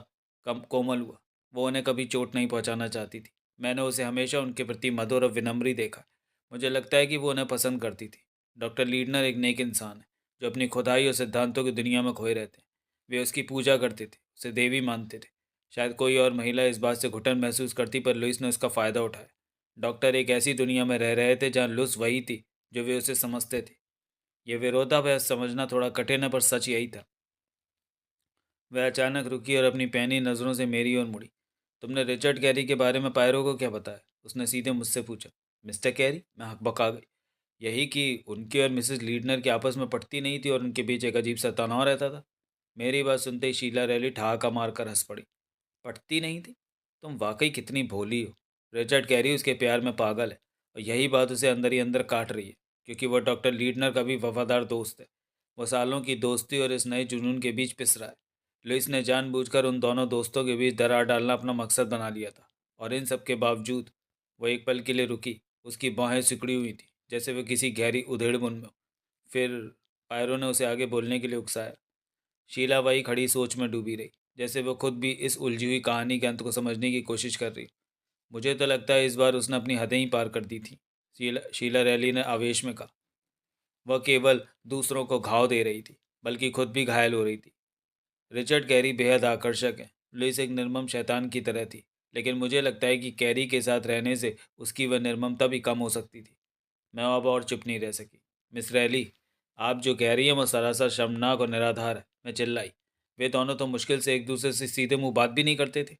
कम कोमल हुआ। वो उन्हें कभी चोट नहीं पहुंचाना चाहती थी। मैंने उसे हमेशा उनके प्रति मधुर और विनम्र ही देखा। मुझे लगता है कि वो उन्हें पसंद करती थी। डॉक्टर लीडनर एक नेक इंसान है, जो अपनी खुदाई और सिद्धांतों की दुनिया में खोए रहते हैं। वे उसकी पूजा करते थे, उसे देवी मानते थे। शायद कोई और महिला इस बात से घुटन महसूस करती, पर लुइस ने उसका फ़ायदा उठाया। डॉक्टर एक ऐसी दुनिया में रह रहे थे जहाँ लुइस वही थी जो वे उसे समझते थे। यह विरोधाभास समझना थोड़ा कठिन है, पर सच यही था। वह अचानक रुकी और अपनी पैनी नज़रों से मेरी ओर मुड़ी। तुमने रिचर्ड कैरी के बारे में पायरो को क्या बताया? उसने सीधे मुझसे पूछा। Mister carry? मैं हकबका गई। यही कि उनके और मिसेस लीडनर की आपस में पटती नहीं थी और उनके बीच एक अजीब सा तनाव रहता था। मेरी बात सुनते ही शीला रैली ठहाका मारकर हंस पड़ी। पटती नहीं थी? तुम वाकई कितनी भोली हो। रिचर्ड कैरी उसके प्यार में पागल है और यही बात उसे अंदर ही अंदर काट रही है, क्योंकि वह डॉक्टर लीडनर का भी वफादार दोस्त है। वो सालों की दोस्ती और इस नए जुनून के बीच पिस रहा है। लुइस ने जानबूझकर उन दोनों दोस्तों के बीच दरार डालना अपना मकसद बना लिया था, और इन सब के बावजूद वो एक पल के लिए रुकी। उसकी बाहें सिकुड़ी हुई थी, जैसे वह किसी गहरी उधेड़बुन में हो। फिर पायरो ने उसे आगे बोलने के लिए उकसाया। शीला वही खड़ी सोच में डूबी रही, जैसे वो खुद भी इस उलझी हुई कहानी के अंत को समझने की कोशिश कर रही। मुझे तो लगता है इस बार उसने अपनी हदें ही पार कर दी थी, शीला रैली ने आवेश में कहा। वह केवल दूसरों को घाव दे रही थी, बल्कि खुद भी घायल हो रही थी। रिचर्ड कैरी बेहद आकर्षक है। लुइस एक निर्मम शैतान की तरह थी, लेकिन मुझे लगता है कि कैरी के साथ रहने से उसकी वह निर्ममता भी कम हो सकती थी। मैं अब और चुप नहीं रह सकी। मिस रैली, आप जो कह रही हैं वो सरासर शर्मनाक और निराधार है। मैं चिल्लाई। वे दोनों तो मुश्किल से एक दूसरे से सीधे मुंह बात भी नहीं करते थे।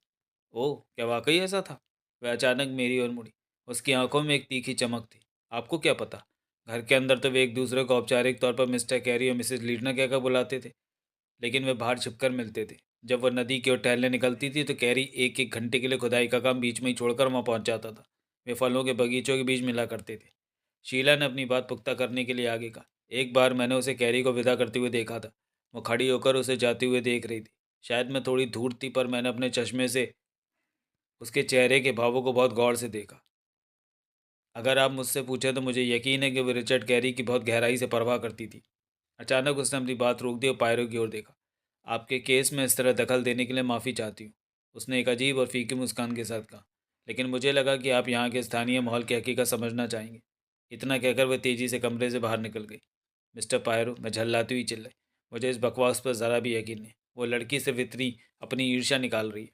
ओह, क्या वाकई ऐसा था? वह अचानक मेरी ओर मुड़ी। उसकी आंखों में एक तीखी चमक थी। आपको क्या पता? घर के अंदर तो वे एक दूसरे को औपचारिक तौर पर मिस्टर कैरी और मिसेस लीडना कहकर बुलाते थे, लेकिन वे बाहर छिपकर मिलते थे। जब वह नदी की ओर टहलने निकलती थी तो कैरी एक एक घंटे के लिए खुदाई का काम बीच में ही छोड़कर वहाँ पहुंच जाता था। वे फलों के बगीचों के बीच मिला करते थे। शीला ने अपनी बात पुख्ता करने के लिए आगे कहा। एक बार मैंने उसे कैरी को विदा करते हुए देखा था। वो खड़ी होकर उसे जाते हुए देख रही थी। शायद मैं थोड़ी धूर्त थी, पर मैंने अपने चश्मे से उसके चेहरे के भावों को बहुत गौर से देखा। अगर आप मुझसे पूछें तो मुझे यकीन है कि वो रिचर्ड कैरी की बहुत गहराई से परवाह करती थी। अचानक उसने अपनी बात रोक दी और पायरो की ओर देखा। आपके केस में इस तरह दखल देने के लिए माफ़ी चाहती हूँ, उसने एक अजीब और फीकी मुस्कान के साथ कहा। लेकिन मुझे लगा कि आप यहाँ के स्थानीय माहौल की हकीकत समझना चाहेंगे। इतना कहकर वह तेज़ी से कमरे से बाहर निकल गई। मिस्टर पायरो, मैं झल्लाती हुई चिल्लाई, मुझे इस बकवास पर ज़रा भी यकीन नहीं। वो लड़की सिर्फ इतनी अपनी ईर्ष्या निकाल रही है।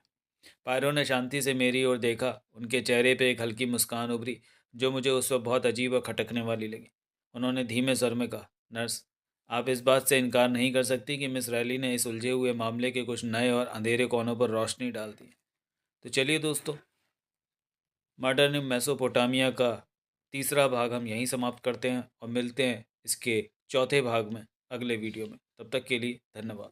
पायरो ने शांति से मेरी ओर देखा। उनके चेहरे पे एक हल्की मुस्कान उभरी, जो मुझे उस वक्त बहुत अजीब और खटकने वाली लगी। उन्होंने धीमे स्वर में कहा, नर्स, आप इस बात से इनकार नहीं कर सकती कि मिस रैली ने इस उलझे हुए मामले के कुछ नए और अंधेरे कोनों पर रोशनी डाल दी। तो चलिए दोस्तों, मॉडर्न मेसोपोटामिया का तीसरा भाग हम यहीं समाप्त करते हैं और मिलते हैं इसके चौथे भाग में अगले वीडियो में। तब तक के लिए धन्यवाद।